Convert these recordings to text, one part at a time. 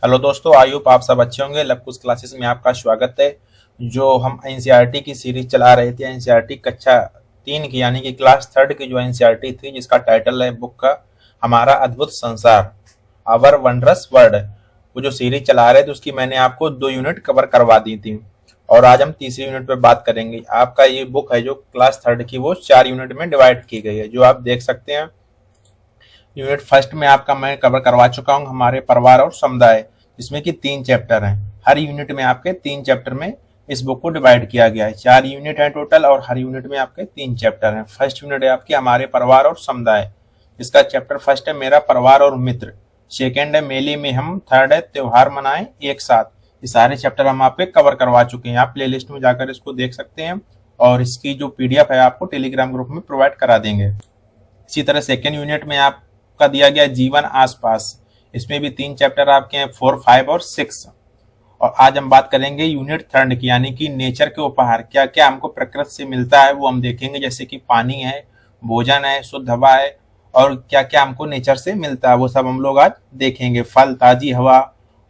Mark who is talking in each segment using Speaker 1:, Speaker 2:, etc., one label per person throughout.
Speaker 1: Hello दोस्तों, I hope आप सब अच्छे होंगे। लवकुश क्लासेस में आपका स्वागत है। जो हम एनसीईआरटी की सीरीज चला रहे थे, एनसीईआरटी कक्षा 3 की यानी कि क्लास 3 की जो एनसीईआरटी थी, जिसका टाइटल है बुक का हमारा अद्भुत संसार, आवर वंडरस वर्ल्ड। वो जो सीरीज चला रहे थे उसकी मैंने आपको 2 यूनिट कवर करवा दी थी और आज हम तीसरी यूनिट पे बात करेंगे। आपका ये बुक है जो क्लास 3 की, वो 4 यूनिट में डिवाइड की गई है, जो आप देख सकते हैं। यूनिट फर्स्ट में आपका मैं कवर करवा चुका हूँ हमारे परिवार और समुदाय, जिसमें कि 3 चैप्टर हैं। हर यूनिट में आपके 3 चैप्टर में इस बुक को डिवाइड किया गया है। 4 यूनिट है टोटल और हर यूनिट में आपके 3 चैप्टर हैं। फर्स्ट यूनिट है आपकी हमारे परिवार और समुदाय, इसका चैप्टर फर्स्ट है मेरा परिवार और मित्र, सेकेंड है मेले में हम, थर्ड है त्योहार मनाएं एक साथ। ये सारे चैप्टर हम आपके कवर करवा चुके हैं। आप प्ले लिस्ट में जाकर इसको देख सकते हैं और इसकी जो पीडीएफ है आपको टेलीग्राम ग्रुप में प्रोवाइड करा देंगे। इसी तरह सेकेंड यूनिट में आपका दिया गया जीवन आसपास, इसमें भी 3 चैप्टर आपके हैं, 4, 5 और 6। और आज हम बात करेंगे यूनिट थर्ड की, यानी कि नेचर के उपहार। क्या क्या हमको प्रकृति से मिलता है वो हम देखेंगे, जैसे कि पानी है, भोजन है, शुद्ध हवा है, और क्या क्या हमको नेचर से मिलता है वो सब हम लोग आज देखेंगे। फल, ताजी हवा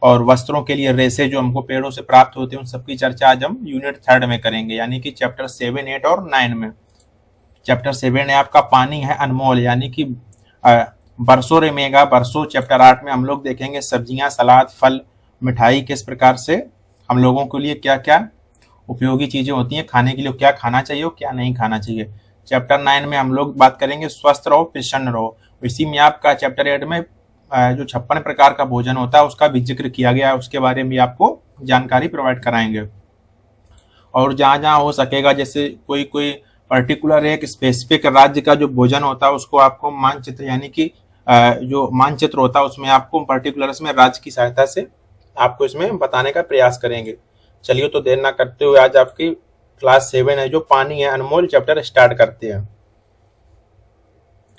Speaker 1: और वस्त्रों के लिए रेशे जो हमको पेड़ों से प्राप्त होते हैं, उन सबकी चर्चा आज हम यूनिट थर्ड में करेंगे, यानी कि चैप्टर 7, 8 और 9 में। चैप्टर 7 है आपका पानी है अनमोल, यानी कि बरसों रेमेगा बरसों। चैप्टर 8 में हम लोग देखेंगे सब्जियां, सलाद, फल, मिठाई किस प्रकार से हम लोगों के लिए क्या क्या उपयोगी चीजें होती हैं, खाने के लिए क्या खाना चाहिए और क्या नहीं खाना चाहिए। चैप्टर 9 में हम लोग बात करेंगे स्वस्थ रहो प्रसन्न रहो। इसी में आपका चैप्टर 8 में जो 56 प्रकार का भोजन होता है उसका भी जिक्र किया गया है, उसके बारे में आपको जानकारी प्रोवाइड कराएंगे। और जहाँ जहाँ हो सकेगा, जैसे कोई कोई पर्टिकुलर एक स्पेसिफिक राज्य का जो भोजन होता है उसको आपको मानचित्र, यानी कि जो मानचित्र होता है उसमें आपको पर्टिकुलर इसमें राज्य की सहायता से आपको इसमें बताने का प्रयास करेंगे। चलिए तो देर ना करते हुए आज आपकी क्लास 7 है जो पानी है अनमोल चैप्टर स्टार्ट करते हैं।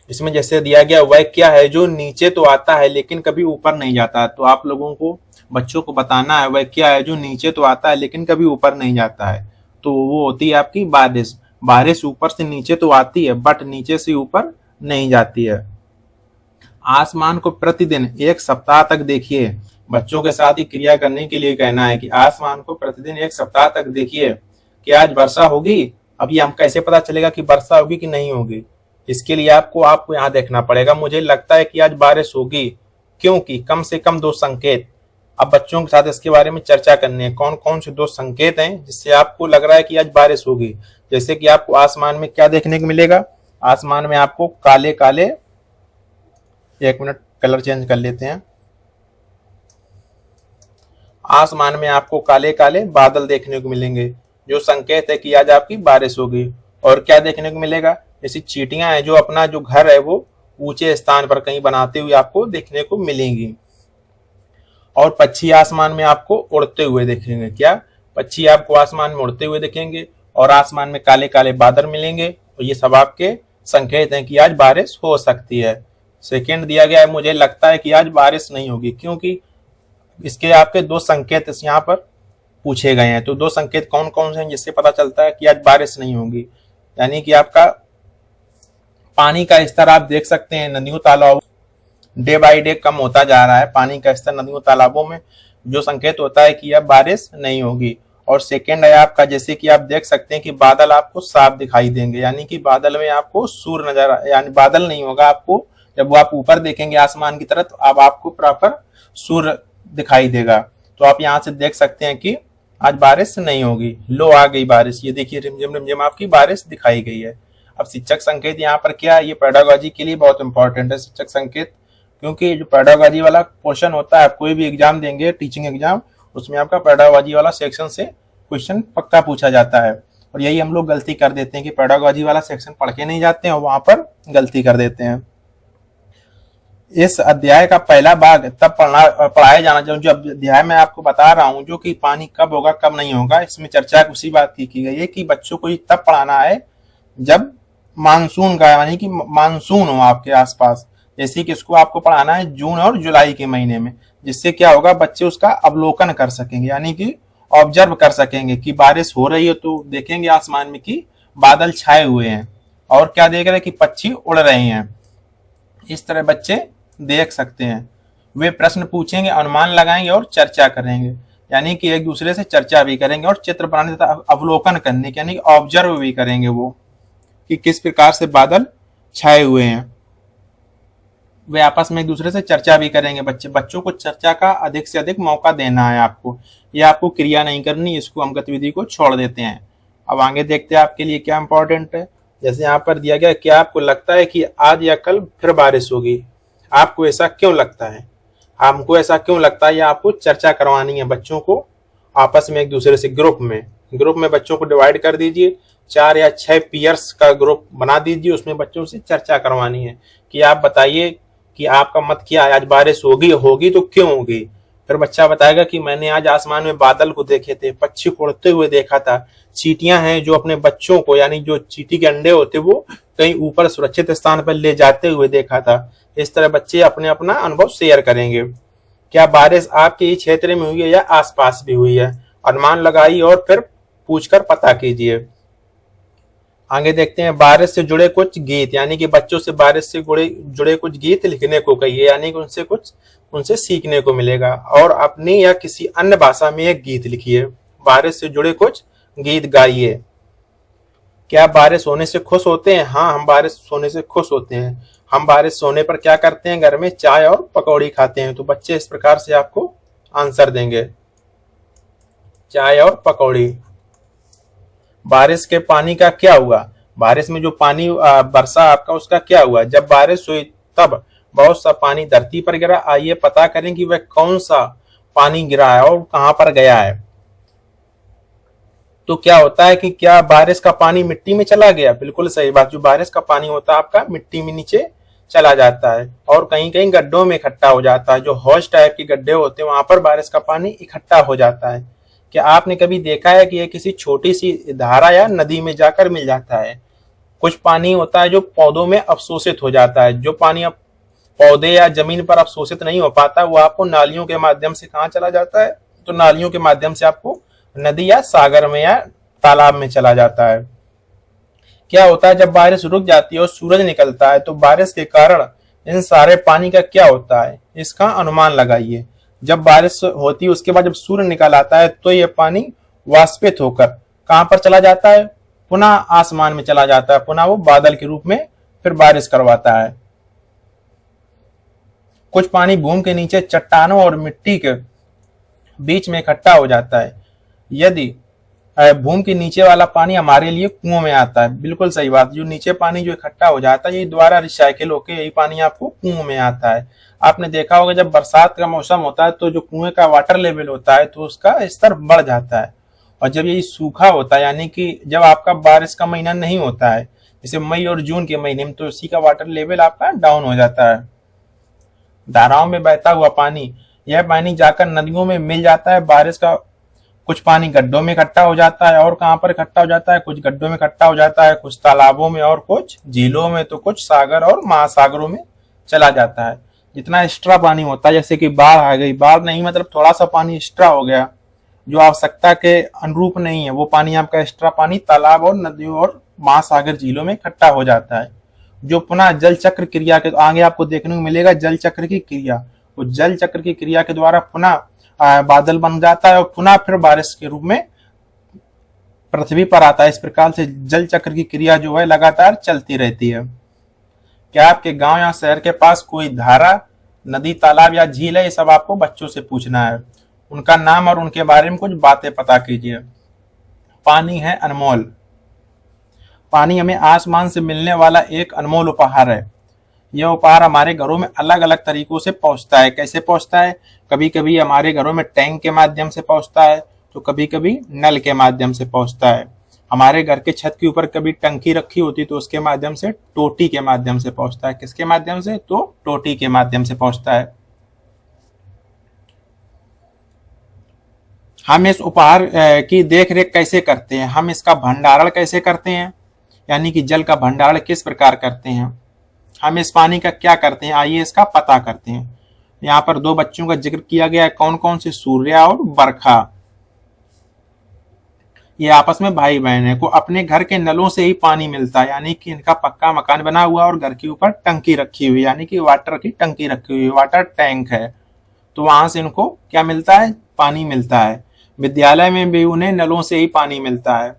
Speaker 1: इसमें जैसे दिया गया, वह क्या है जो नीचे तो आता है लेकिन कभी ऊपर नहीं जाता। तो आप लोगों को बच्चों को बताना है वह क्या है जो नीचे तो आता है लेकिन कभी ऊपर नहीं जाता है। तो वो होती है आपकी बारिश। बारिश ऊपर से नीचे तो आती है बट नीचे से ऊपर नहीं जाती है। आसमान को प्रतिदिन 1 सप्ताह तक देखिए। बच्चों के साथ ही क्रिया करने के लिए कहना है कि आसमान को प्रतिदिन 1 सप्ताह तक देखिए कि आज वर्षा होगी। अभी हम कैसे पता चलेगा कि वर्षा होगी कि नहीं होगी? इसके लिए आपको यहाँ देखना पड़ेगा। मुझे लगता है कि आज बारिश होगी क्योंकि कम से कम 2 संकेत। अब बच्चों के साथ इसके बारे में चर्चा करनी है, कौन कौन से 2 संकेत हैं जिससे आपको लग रहा है कि आज बारिश होगी। जैसे कि आपको आसमान में क्या देखने को मिलेगा, आसमान में आपको काले काले, 1 मिनट कलर चेंज कर लेते हैं। आसमान में आपको काले काले बादल देखने को मिलेंगे, जो संकेत है कि आज आपकी बारिश होगी। और क्या देखने को मिलेगा, जैसी चींटियां हैं जो अपना जो घर है वो ऊंचे स्थान पर कहीं बनाते हुए आपको देखने को मिलेंगी। और पक्षी आसमान में आपको उड़ते हुए देखेंगे। क्या पक्षी आपको आसमान में उड़ते हुए दिखेंगे और आसमान में काले काले बादल मिलेंगे। तो ये सब आपके संकेत हैं कि आज बारिश हो सकती है। सेकेंड दिया गया है, मुझे लगता है कि आज बारिश नहीं होगी, क्योंकि इसके आपके 2 संकेत इस यहाँ पर पूछे गए हैं। तो 2 संकेत कौन कौन से हैं जिससे पता चलता है कि आज बारिश नहीं होगी? यानी कि आपका पानी का स्तर आप देख सकते हैं, नदियों तालाबों डे बाय डे कम होता जा रहा है पानी का स्तर नदियों तालाबों में, जो संकेत होता है कि अब बारिश नहीं होगी। और सेकेंड है आपका, जैसे कि आप देख सकते हैं कि बादल आपको साफ दिखाई देंगे, यानी कि बादल में आपको सूर्य नजर, यानी बादल नहीं होगा आपको। जब वो आप ऊपर देखेंगे आसमान की तरफ, अब आपको प्रॉपर सूर्य दिखाई देगा। तो आप यहाँ से देख सकते हैं कि आज बारिश नहीं होगी। लो आ गई बारिश, ये देखिए रिमझिम रिमझिम आपकी बारिश दिखाई गई है। अब शिक्षक संकेत यहाँ पर क्या है, ये पेडागोजी के लिए बहुत इंपॉर्टेंट है शिक्षक संकेत, क्योंकि जो पेडागोजी वाला क्वेश्चन होता है, आप कोई भी एग्जाम देंगे टीचिंग एग्जाम, उसमें आपका पेडागोजी वाला सेक्शन से क्वेश्चन पक्का पूछा जाता है। और यही हम लोग गलती कर देते हैं कि पेडागोजी वाला सेक्शन पढ़ के नहीं जाते हैं और वहां पर गलती कर देते हैं। इस अध्याय का पहला भाग तब पढ़ाया जाना चाहिए, जो अध्याय मैं आपको बता रहा हूँ, जो कि पानी कब होगा कब नहीं होगा, इसमें चर्चा उसी बात की गई है कि बच्चों को तब पढ़ाना है जब मानसून का, यानी कि मानसून हो आपके आसपास। जैसे कि इसको आपको पढ़ाना है जून और जुलाई के महीने में, जिससे क्या होगा, बच्चे उसका अवलोकन कर सकेंगे, यानी कि ऑब्जर्व कर सकेंगे कि बारिश हो रही है तो देखेंगे आसमान में कि बादल छाए हुए हैं, और क्या देख रहे हैं कि पक्षी उड़ रहे हैं। इस तरह बच्चे देख सकते हैं। वे प्रश्न पूछेंगे, अनुमान लगाएंगे और चर्चा करेंगे। यानी कि एक दूसरे से चर्चा भी करेंगे और चित्र बनाने तथा अवलोकन करने यानी ऑब्जर्व भी करेंगे वो कि किस प्रकार से बादल छाए हुए हैं। वे आपस में एक दूसरे से चर्चा भी करेंगे। बच्चों को चर्चा का अधिक से अधिक मौका देना है आपको। यह आपको क्रिया नहीं करनी, इसको हम गतिविधि को छोड़ देते हैं। अब आगे देखते हैं आपके लिए क्या इंपॉर्टेंट है। जैसे यहाँ पर दिया गया, क्या आपको लगता है कि आज या कल फिर बारिश होगी? आपको ऐसा क्यों लगता है? हमको ऐसा क्यों लगता है? या आपको चर्चा करवानी है बच्चों को आपस में एक दूसरे से। ग्रुप में बच्चों को डिवाइड कर दीजिए, 4 या 6 पीयर्स का ग्रुप बना दीजिए। उसमें बच्चों से चर्चा करवानी है कि आप बताइए कि आपका मत क्या है, आज बारिश होगी तो क्यों होगी? फिर बच्चा बताएगा कि मैंने आज आसमान में बादल को देखे थे, पक्षी उड़ते हुए देखा था, चींटियां हैं जो अपने बच्चों को यानी जो चींटी के अंडे होते वो कहीं ऊपर सुरक्षित स्थान पर ले जाते हुए देखा था। इस तरह बच्चे अपने अपना अनुभव शेयर करेंगे। क्या बारिश आपके ही क्षेत्र में हुई है या आसपास भी हुई है? अनुमान लगाइए और फिर पूछकर पता कीजिए। आगे देखते हैं, बारिश से जुड़े कुछ गीत, यानी कि बच्चों से बारिश से जुड़े कुछ गीत लिखने को कहिए, यानी कि उनसे सीखने को मिलेगा। और अपनी या किसी अन्य भाषा में एक गीत लिखिए। बारिश से जुड़े कुछ गीत गाइए। क्या बारिश होने से खुश होते हैं? हाँ, हम बारिश होने से खुश होते हैं। हम बारिश होने पर क्या करते हैं? घर में चाय और पकौड़ी खाते हैं। तो बच्चे इस प्रकार से आपको आंसर देंगे, चाय और पकौड़ी। बारिश के पानी का क्या हुआ? बारिश में जो पानी बरसा आपका, उसका क्या हुआ? जब बारिश हुई तब बहुत सा पानी धरती पर गिरा। आइए पता करें कि वह कौन सा पानी गिरा है और कहां पर गया है। तो क्या होता है कि क्या बारिश का पानी मिट्टी में चला गया? बिल्कुल सही बात। जो बारिश का पानी होता है आपका मिट्टी में नीचे चला जाता है और कहीं कहीं गड्ढों में इकट्ठा हो जाता है। जो हौज टाइप के गड्ढे होते हैं वहां पर बारिश का पानी इकट्ठा हो जाता है। क्या आपने कभी देखा है कि ये किसी छोटी सी धारा या नदी में जाकर मिल जाता है? कुछ पानी होता है जो पौधों में अवशोषित हो जाता है। जो पानी अब पौधे या जमीन पर अवशोषित नहीं हो पाता वो आपको नालियों के माध्यम से कहाँ चला जाता है? तो नालियों के माध्यम से आपको नदी या सागर में या तालाब में चला जाता है। क्या होता है जब बारिश रुक जाती है और सूरज निकलता है? तो बारिश के कारण इन सारे पानी का क्या होता है? इसका अनुमान लगाइए। जब बारिश होती है उसके बाद जब सूर्य निकल आता है तो ये पानी वाष्पित होकर कहां पर चला जाता है? पुनः आसमान में चला जाता है। पुनः वो बादल के रूप में फिर बारिश करवाता है। कुछ पानी भूमि के नीचे चट्टानों और मिट्टी के बीच में इकट्ठा हो जाता है। यदि भूमि के नीचे वाला पानी हमारे लिए कुओं में आता है। बिल्कुल सही बात। जो नीचे पानी जो इकट्ठा हो जाता है ये दोबारा रिसाइकिल होकर यही पानी आपको कुओं में आता है। आपने देखा होगा जब बरसात का मौसम होता है तो जो कुएं का वाटर लेवल होता है तो उसका स्तर बढ़ जाता है। और जब यही सूखा होता है यानी कि जब आपका बारिश का महीना नहीं होता है जैसे मई और जून के महीने में, तो उसी का वाटर लेवल आपका डाउन हो जाता है। धाराओं में बहता हुआ पानी, यह पानी जाकर नदियों में मिल जाता है। बारिश का कुछ पानी गड्ढों में इकट्ठा हो जाता है और कहां पर इकट्ठा हो जाता है? कुछ गड्ढों में इकट्ठा हो जाता है, कुछ तालाबों में और कुछ झीलों में, तो कुछ सागर और महासागरों में चला जाता है। जितना एक्स्ट्रा पानी होता है, जैसे कि बाढ़ आ गई, बाढ़ नहीं मतलब थोड़ा सा पानी एक्स्ट्रा हो गया जो आवश्यकता के अनुरूप नहीं है, वो पानी आपका एक्स्ट्रा पानी तालाब और नदियों और महासागर झीलों में इकट्ठा हो जाता है। जो पुनः जल चक्र क्रिया के आगे आपको देखने को मिलेगा, जल चक्र की क्रिया। वो जल चक्र की क्रिया के द्वारा पुनः बादल बन जाता है और पुनः फिर बारिश के रूप में पृथ्वी पर आता है। इस प्रकार से जल चक्र की क्रिया जो है लगातार चलती रहती है। क्या आपके गांव या शहर के पास कोई धारा, नदी, तालाब या झील है? ये सब आपको बच्चों से पूछना है। उनका नाम और उनके बारे में कुछ बातें पता कीजिए। पानी है अनमोल। पानी हमें आसमान से मिलने वाला एक अनमोल उपहार है। यह उपहार हमारे घरों में अलग अलग तरीकों से पहुंचता है। कैसे पहुंचता है? कभी कभी हमारे घरों में टैंक के माध्यम से पहुंचता है, तो कभी कभी नल के माध्यम से पहुंचता है। हमारे घर के छत के ऊपर कभी टंकी रखी होती तो उसके माध्यम से, टोटी के माध्यम से पहुंचता है। किसके माध्यम से? तो टोटी के माध्यम से पहुंचता है। हम इस उपहार की देख रेख कैसे करते हैं? हम इसका भंडारण कैसे करते हैं? यानी कि जल का भंडारण किस प्रकार करते हैं? हम इस पानी का क्या करते हैं? आइए इसका पता करते हैं। यहाँ पर दो बच्चों का जिक्र किया गया है। कौन कौन से? सूर्य और बरखा। ये आपस में भाई बहन है। को अपने घर के नलों से ही पानी मिलता है, यानी कि इनका पक्का मकान बना हुआ और घर के ऊपर टंकी रखी हुई, यानी कि वाटर की टंकी रखी हुई, वाटर टैंक है। तो वहां से उनको क्या मिलता है, पानी मिलता है। विद्यालय में भी उन्हें नलों से ही पानी मिलता है।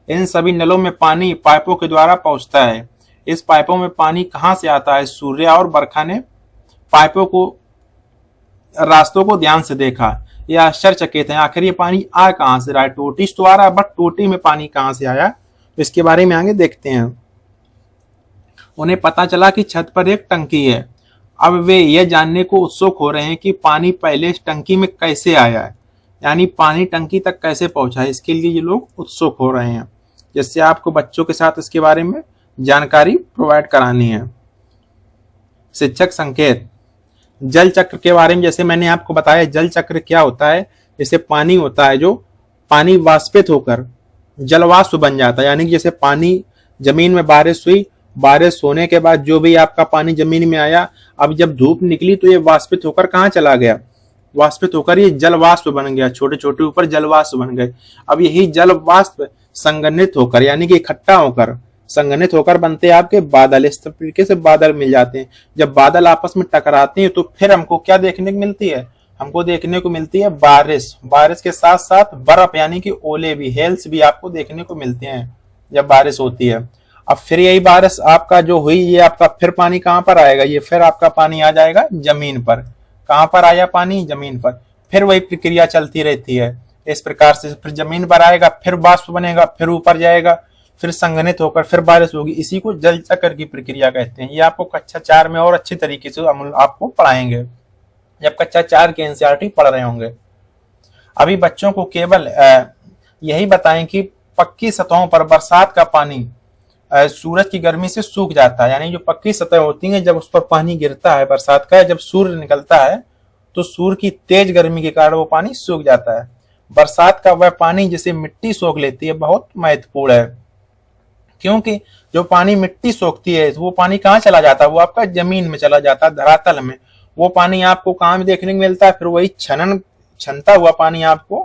Speaker 1: इन सभी नलों में पानी पाइपों के द्वारा पहुंचता है। इस पाइपों में पानी कहां से आता है? सूर्य और बरखा ने पाइपों को रास्तों को ध्यान से देखा। ये आश्चर्यचकित है, आखिर ये पानी आ कहां से रहा है? टोटी से तो आ रहा है, बट टोटी में पानी कहां से आया, तो इसके बारे में आगे देखते हैं। उन्हें पता चला कि छत पर एक टंकी है। अब वे यह जानने को उत्सुक हो रहे हैं कि पानी पहले इस टंकी में कैसे आया है, यानी पानी टंकी तक कैसे पहुंचा है। इसके लिए ये लोग उत्सुक हो रहे हैं, जिससे आपको बच्चों के साथ इसके बारे में जानकारी प्रोवाइड करानी है। शिक्षक संकेत, जल चक्र के बारे में जैसे मैंने आपको बताया, जल चक्र क्या होता है? जैसे पानी होता है, जो पानी वाष्पित होकर जलवाष्प बन जाता है, यानी कि जैसे पानी जमीन में बारिश हुई, बारिश होने के बाद जो भी आपका पानी जमीन में आया, अब जब धूप निकली तो ये वाष्पित होकर कहाँ चला गया? वाष्पित होकर ये जल वाष्प बन गया, छोटे छोटे ऊपर जल वाष्प बन गए। अब यही जल वाष्प संघनित होकर, यानी कि इकट्ठा होकर संघनित होकर बनते हैं आपके बादल। इस तरीके से बादल मिल जाते हैं। जब बादल आपस में टकराते हैं तो फिर हमको क्या देखने को मिलती है? हमको देखने को मिलती है बारिश। बारिश के साथ साथ बर्फ, यानी कि ओले भी, हेल्स भी आपको देखने को मिलते हैं जब बारिश होती है। अब फिर यही बारिश आपका जो हुई, ये आपका फिर पानी कहां पर आएगा? ये फिर आपका पानी आ जाएगा जमीन पर। कहां पर आया पानी? जमीन पर। फिर वही प्रक्रिया चलती रहती है इस प्रकार से। फिर जमीन पर आएगा, फिर वाष्प बनेगा, फिर ऊपर जाएगा, फिर संघनित होकर फिर बारिश होगी। इसी को जल चक्र की प्रक्रिया कहते हैं। ये आपको कक्षा 4 में और अच्छी तरीके से आपको पढ़ाएंगे जब कक्षा 4 के एनसीईआरटी पढ़ रहे होंगे। अभी बच्चों को केवल यही बताएं कि पक्की सतहों पर बरसात का पानी सूरज की गर्मी से सूख जाता है, यानी जो पक्की सतह होती है, जब उस पर पानी गिरता है बरसात का, जब सूर्य निकलता है तो सूर्य की तेज गर्मी के कारण वो पानी सूख जाता है। बरसात का वह पानी जिसे मिट्टी सोख लेती है बहुत महत्वपूर्ण है, क्योंकि जो पानी मिट्टी सोखती है वो पानी कहाँ चला जाता है? वो आपका जमीन में चला जाता है, धरातल में। वो पानी आपको कहाँ में देखने को मिलता है? फिर वही छनता हुआ पानी आपको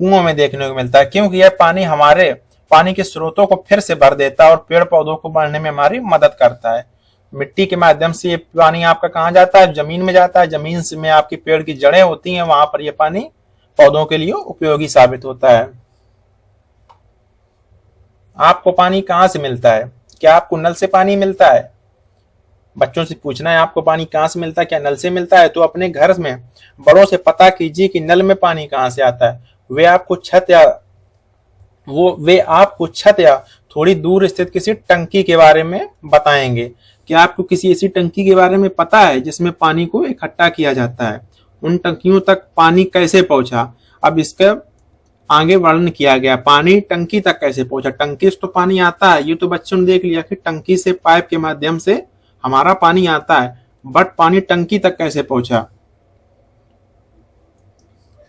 Speaker 1: कुओं में देखने को मिलता है, क्योंकि यह पानी हमारे पानी के स्रोतों को फिर से भर देता है और पेड़ पौधों को बढ़ने में हमारी मदद करता है। मिट्टी के माध्यम से ये पानी आपका कहाँ जाता है? जमीन में जाता है। जमीन से में आपकी पेड़ की जड़ें होती हैं, वहां पर यह पानी पौधों के लिए उपयोगी साबित होता है। आपको पानी कहाँ से मिलता है? क्या आपको नल से पानी मिलता है? बच्चों से पूछना है आपको पानी कहाँ से मिलता है, क्या नल से मिलता है? तो अपने घर में बड़ों से पता कीजिए कि नल में पानी कहाँ से आता है। वे आपको छत या थोड़ी दूर स्थित किसी टंकी के बारे में बताएंगे। क्या आपको किसी ऐसी टंकी के बारे में पता है जिसमें पानी को इकट्ठा किया जाता है? उन टंकियों तक पानी कैसे पहुंचा? अब इसका आगे वर्णन किया गया। पानी टंकी तक कैसे पहुंचा? टंकी से तो पानी आता है, ये तो बच्चों ने देख लिया कि टंकी से पाइप के माध्यम से हमारा पानी आता है, बट पानी टंकी तक कैसे पहुंचा?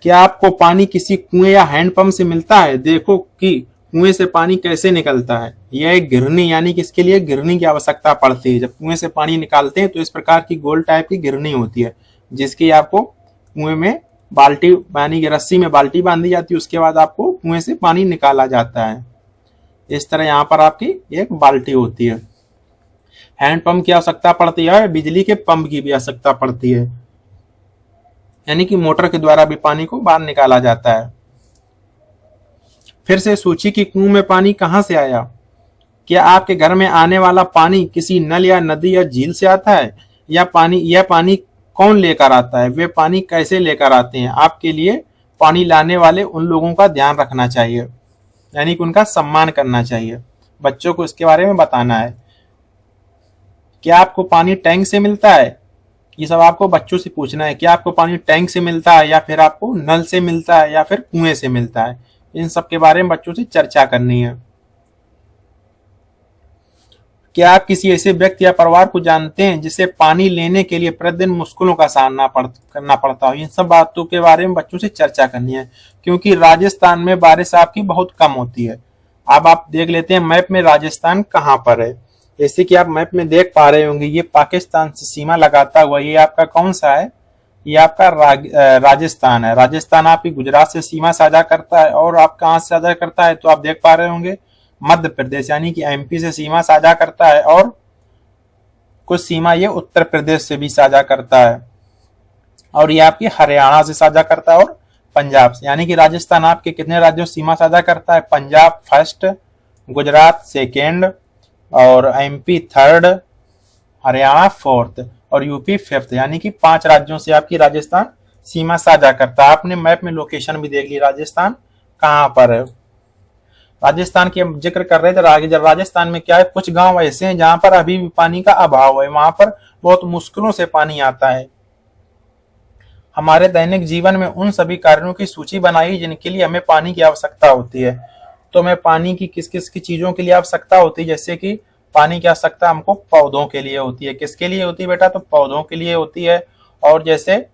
Speaker 1: क्या आपको पानी किसी कुएं या हैंडपंप से मिलता है? देखो कि कुएं से पानी कैसे निकलता है। यह एक घिरनी, यानी कि इसके लिए घिरनी की आवश्यकता पड़ती है। जब कुएं से पानी निकालते हैं तो इस प्रकार की गोल टाइप की घिरनी होती है, जिसकी आपको कुएं में बाल्टी, यानी कि रस्सी में बाल्टी बांधी जाती है, उसके बाद आपको कुएं से पानी निकाला जाता है। इस तरह यहाँ पर आपकी एक बाल्टी होती है। हैंडपंप की आवश्यकता पड़ती है, बिजली के पंप की भी आवश्यकता पड़ती है, यानी कि मोटर के द्वारा भी पानी को बाहर निकाला जाता है। फिर से सोचिए कि कुएं में पानी कहां से आया। क्या आपके घर में आने वाला पानी किसी नल या नदी या झील से आता है? यह पानी कौन लेकर आता है? वे पानी कैसे लेकर आते हैं? आपके लिए पानी लाने वाले उन लोगों का ध्यान रखना चाहिए, यानी कि उनका सम्मान करना चाहिए। बच्चों को इसके बारे में बताना है। क्या आपको पानी टैंक से मिलता है? ये सब आपको बच्चों से पूछना है। क्या आपको पानी टैंक से मिलता है, या फिर आपको नल से मिलता है, या फिर कुएं से मिलता है? इन सब के बारे में बच्चों से चर्चा करनी है। क्या आप किसी ऐसे व्यक्ति या परिवार को जानते हैं जिसे पानी लेने के लिए प्रतिदिन मुश्किलों का सामना करना पड़ता हो? इन सब बातों के बारे में बच्चों से चर्चा करनी है, क्योंकि राजस्थान में बारिश आपकी बहुत कम होती है। अब आप देख लेते हैं मैप में राजस्थान कहाँ पर है। जैसे कि आप मैप में देख पा रहे होंगे, ये पाकिस्तान से सीमा लगाता हुआ ये आपका कौन सा है? ये आपका राजस्थान है। राजस्थान आपकी गुजरात से सीमा साझा करता है, और आप कहाँ से साझा करता है? तो आप देख पा रहे होंगे मध्य प्रदेश, यानी कि एमपी से सीमा साझा करता है, और कुछ सीमा ये उत्तर प्रदेश से भी साझा करता है। और ये आपकी हरियाणा से साझा करता है और पंजाब से, यानी कि राजस्थान आपके कितने राज्यों से सीमा साझा करता है? पंजाब फर्स्ट, गुजरात सेकेंड, और एमपी थर्ड, हरियाणा फोर्थ और यूपी फिफ्थ, यानी कि 5 राज्यों से आपकी राजस्थान सीमा साझा करता है। आपने मैप में लोकेशन भी देख ली राजस्थान कहाँ पर है। राजस्थान की हम जिक्र कर रहे थे, राजस्थान में क्या है, कुछ गांव ऐसे हैं जहां पर अभी भी पानी का अभाव है, वहां पर बहुत मुश्किलों से पानी आता है। हमारे दैनिक जीवन में उन सभी कार्यों की सूची बनाई जिनके लिए हमें पानी की आवश्यकता होती है। तो हमें पानी की किस किस की चीजों के लिए आवश्यकता होती है, जैसे कि पानी की आवश्यकता हमको पौधों के लिए होती है। किसके लिए होती है बेटा? तो पौधों के लिए होती है। और जैसे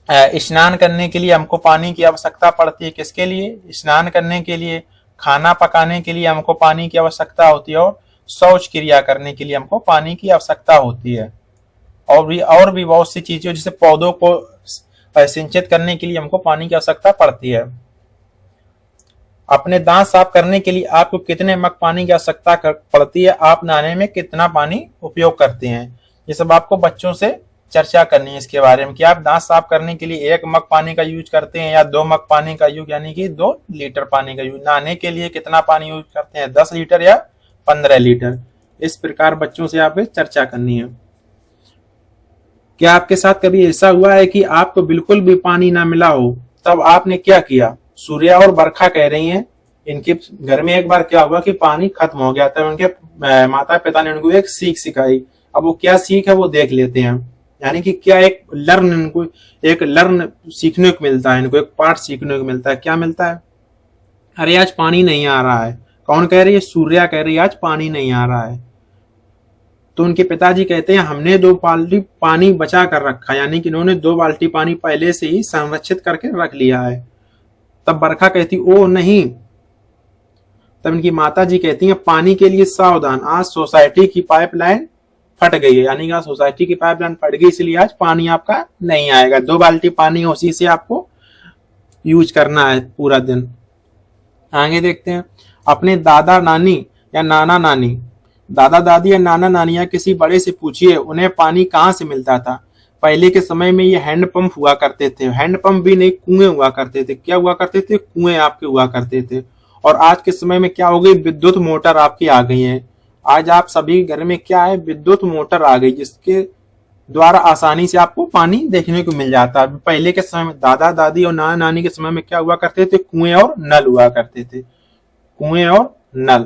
Speaker 1: स्नान करने के लिए हमको पानी की आवश्यकता पड़ती है। किसके लिए? स्नान करने के लिए। खाना पकाने के लिए हमको पानी की आवश्यकता होती है और शौच क्रिया करने के लिए हमको पानी की आवश्यकता होती है। और भी बहुत सी चीजें, जैसे पौधों को सिंचित करने के लिए हमको पानी की आवश्यकता पड़ती है। अपने दांत साफ करने के लिए आपको कितने मग पानी की आवश्यकता पड़ती है? आप नहाने में कितना पानी उपयोग करते हैं? ये सब आपको बच्चों से चर्चा करनी है इसके बारे में कि आप दांत साफ करने के लिए 1 मग पानी का यूज करते हैं या 2 मग पानी का यूज, यानी कि 2 लीटर पानी का यूज। नहाने के लिए कितना पानी यूज करते हैं? 10 लीटर या 15 लीटर। इस प्रकार बच्चों से आप चर्चा करनी है। क्या आपके साथ कभी ऐसा हुआ है कि आपको बिल्कुल भी पानी ना मिला हो, तब आपने क्या किया? सूर्या और बरखा कह रही हैं, इनके घर में एक बार क्या हुआ कि पानी खत्म हो गया था। उनके माता पिता ने उनको एक सीख सिखाई। अब वो क्या सीख है वो देख लेते हैं। यानी कि क्या एक लर्न सीखने को मिलता है, इनको एक पाठ सीखने को मिलता है। क्या मिलता है? अरे आज पानी नहीं आ रहा है। कौन कह रही है? सूर्या कह रही है आज पानी नहीं आ रहा है। तो उनके पिताजी कहते हैं हमने 2 बाल्टी पानी बचा कर रखा, यानी कि इन्होंने 2 बाल्टी पानी पहले से ही संरक्षित करके रख लिया है। तब बरखा कहती ओ नहीं। तब इनकी माता जी कहती हैं पानी के लिए सावधान, आज सोसाइटी की पाइपलाइन फट गई है, यानी कि आज सोसाइटी की पाइपलाइन फट गई, इसलिए आज पानी आपका नहीं आएगा। 2 बाल्टी पानी उसी से आपको यूज करना है पूरा दिन। आगे देखते हैं। अपने दादा नानी या नाना नानी, दादा दादी या नाना नानी या किसी बड़े से पूछिए उन्हें पानी कहाँ से मिलता था। पहले के समय में ये हैंडपंप हुआ करते थे। हैंडपंप भी नहीं, कुएं हुआ करते थे। क्या हुआ करते थे? कुएं आपके हुआ करते थे। और आज के समय में क्या हो गई? विद्युत मोटर आपकी आ गई है। आज आप सभी घर में क्या है? विद्युत मोटर आ गई, जिसके द्वारा आसानी से आपको पानी देखने को मिल जाता है। पहले के समय में दादा दादी और नाना नानी के समय में क्या हुआ करते थे? कुएं और नल हुआ करते थे। कुएं और नल,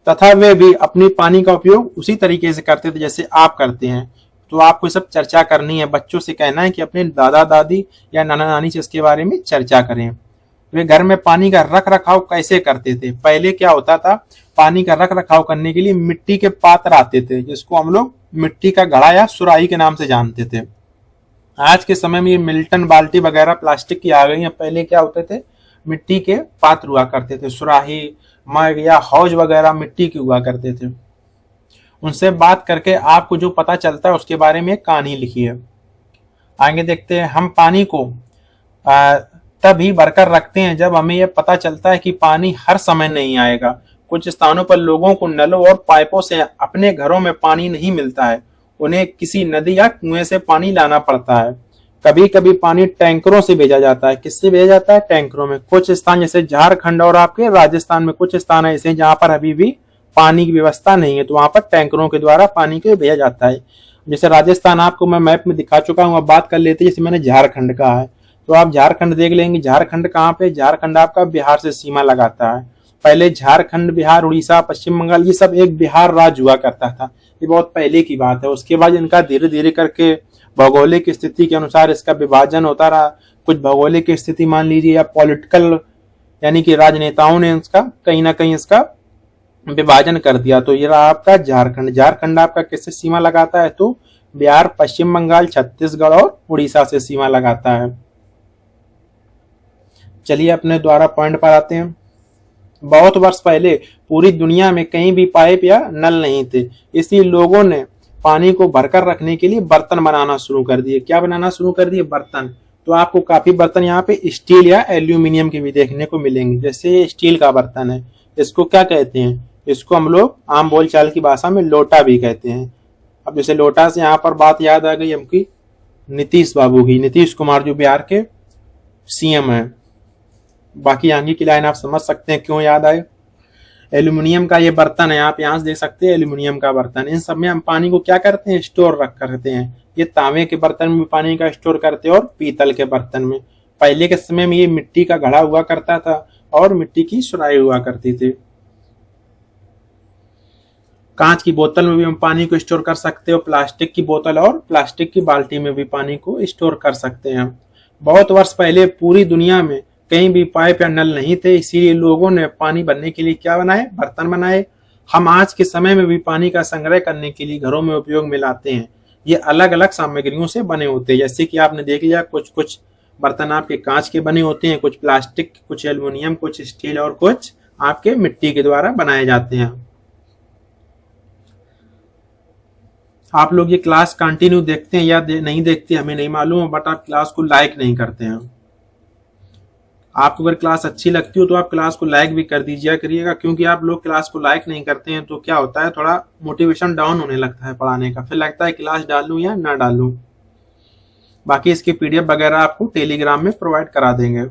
Speaker 1: तथा वे भी अपनी पानी का उपयोग उसी तरीके से करते थे जैसे आप करते हैं। तो आपको सब चर्चा करनी है, बच्चों से कहना है कि अपने दादा दादी या नाना नानी से इसके बारे में चर्चा करें। वे घर में पानी का रख रखाव कैसे करते थे? पहले क्या होता था? पानी का रख रखाव करने के लिए मिट्टी के पात्र आते थे, जिसको हम लोग मिट्टी का घड़ा या सुराही के नाम से जानते थे। आज के समय में ये मिल्टन बाल्टी वगैरह प्लास्टिक की आ गई है। पहले क्या होते थे? मिट्टी के पात्र हुआ करते थे, सुराही, मग या हौज वगैरह मिट्टी की हुआ करते थे। उनसे बात करके आपको जो पता चलता है उसके बारे में एक कहानी लिखी है। आगे देखते हैं। हम पानी को तभी भरकर रखते हैं जब हमें यह पता चलता है कि पानी हर समय नहीं आएगा। कुछ स्थानों पर लोगों को नलों और पाइपों से अपने घरों में पानी नहीं मिलता है, उन्हें किसी नदी या कुएं से पानी लाना पड़ता है। कभी कभी पानी टैंकरों से भेजा जाता है। किससे भेजा जाता है? टैंकरों में। कुछ स्थान जैसे झारखंड और आपके राजस्थान में कुछ स्थान ऐसे हैं जहां पर अभी भी पानी की व्यवस्था नहीं है, तो वहां पर टैंकरों के द्वारा पानी को भेजा जाता है। जैसे राजस्थान आपको मैं मैप में दिखा चुका हूँ। अब बात कर लेते हैं, जैसे मैंने झारखंड कहा है तो आप झारखंड देख लेंगे। झारखंड कहाँ पे? झारखंड आपका बिहार से सीमा लगाता है। पहले झारखंड, बिहार, उड़ीसा, पश्चिम बंगाल ये सब एक बिहार राज्य हुआ करता था। ये बहुत पहले की बात है। उसके बाद इनका धीरे धीरे करके भौगोलिक स्थिति के अनुसार इसका विभाजन होता रहा। कुछ भौगोलिक स्थिति मान लीजिए या पॉलिटिकल, यानी कि राजनेताओं ने इसका कहीं ना कहीं इसका विभाजन कर दिया। तो ये रहा आपका झारखंड। झारखंड आपका किससे सीमा लगाता है? तो बिहार, पश्चिम बंगाल, छत्तीसगढ़ और उड़ीसा से सीमा लगाता है। चलिए अपने द्वारा पॉइंट पर आते हैं। बहुत वर्ष पहले पूरी दुनिया में कहीं भी पाइप या नल नहीं थे, इसलिए लोगों ने पानी को भरकर रखने के लिए बर्तन बनाना शुरू कर दिए। क्या बनाना शुरू कर दिए? बर्तन। तो आपको काफी बर्तन यहाँ पे स्टील या एल्यूमिनियम के भी देखने को मिलेंगे। जैसे ये स्टील का बर्तन है, इसको क्या कहते हैं? इसको हम लोग आम बोलचाल की भाषा में लोटा भी कहते हैं। अब जैसे लोटा से यहाँ पर बात याद आ गई हमकी नीतीश बाबू की, नीतीश कुमार जो बिहार के सीएम है। बाकी आगे की लाइन आप समझ सकते हैं क्यों याद आए। एल्यूमिनियम का ये बर्तन है, आप यहाँ से देख सकते हैं एल्यूमिनियम का बर्तन। इन सब में हम पानी को क्या करते हैं, स्टोर रख करते हैं। ये तांबे के बर्तन में पानी का स्टोर करते हैं और पीतल के बर्तन में। पहले के समय में ये मिट्टी का घड़ा हुआ करता था और मिट्टी की सुराही हुआ करती थी। कांच की बोतल में भी हम पानी को स्टोर कर सकते हैं, प्लास्टिक की बोतल और प्लास्टिक की बाल्टी में भी पानी को स्टोर कर सकते हैं। बहुत वर्ष पहले पूरी दुनिया में कहीं भी पाइप या नल नहीं थे, इसीलिए लोगों ने पानी भरने के लिए क्या बनाए, बर्तन बनाए। हम आज के समय में भी पानी का संग्रह करने के लिए घरों में उपयोग में लाते हैं। ये अलग अलग सामग्रियों से बने होते हैं, जैसे कि आपने देख लिया कुछ कुछ बर्तन आपके कांच के बने होते हैं, कुछ प्लास्टिक, कुछ एल्युमिनियम, कुछ स्टील और कुछ आपके मिट्टी के द्वारा बनाए जाते हैं। आप लोग ये क्लास कंटिन्यू देखते हैं या नहीं देखते हमें नहीं मालूम, बट आप क्लास को लाइक नहीं करते हैं। आपको अगर क्लास अच्छी लगती हो तो आप क्लास को लाइक भी कर दीजिए करिएगा, क्योंकि आप लोग क्लास को लाइक नहीं करते हैं तो क्या होता है, थोड़ा मोटिवेशन डाउन होने लगता है पढ़ाने का, फिर लगता है क्लास डालूं या ना डालूं। बाकी इसके पीडीएफ वगैरह आपको टेलीग्राम में प्रोवाइड करा देंगे।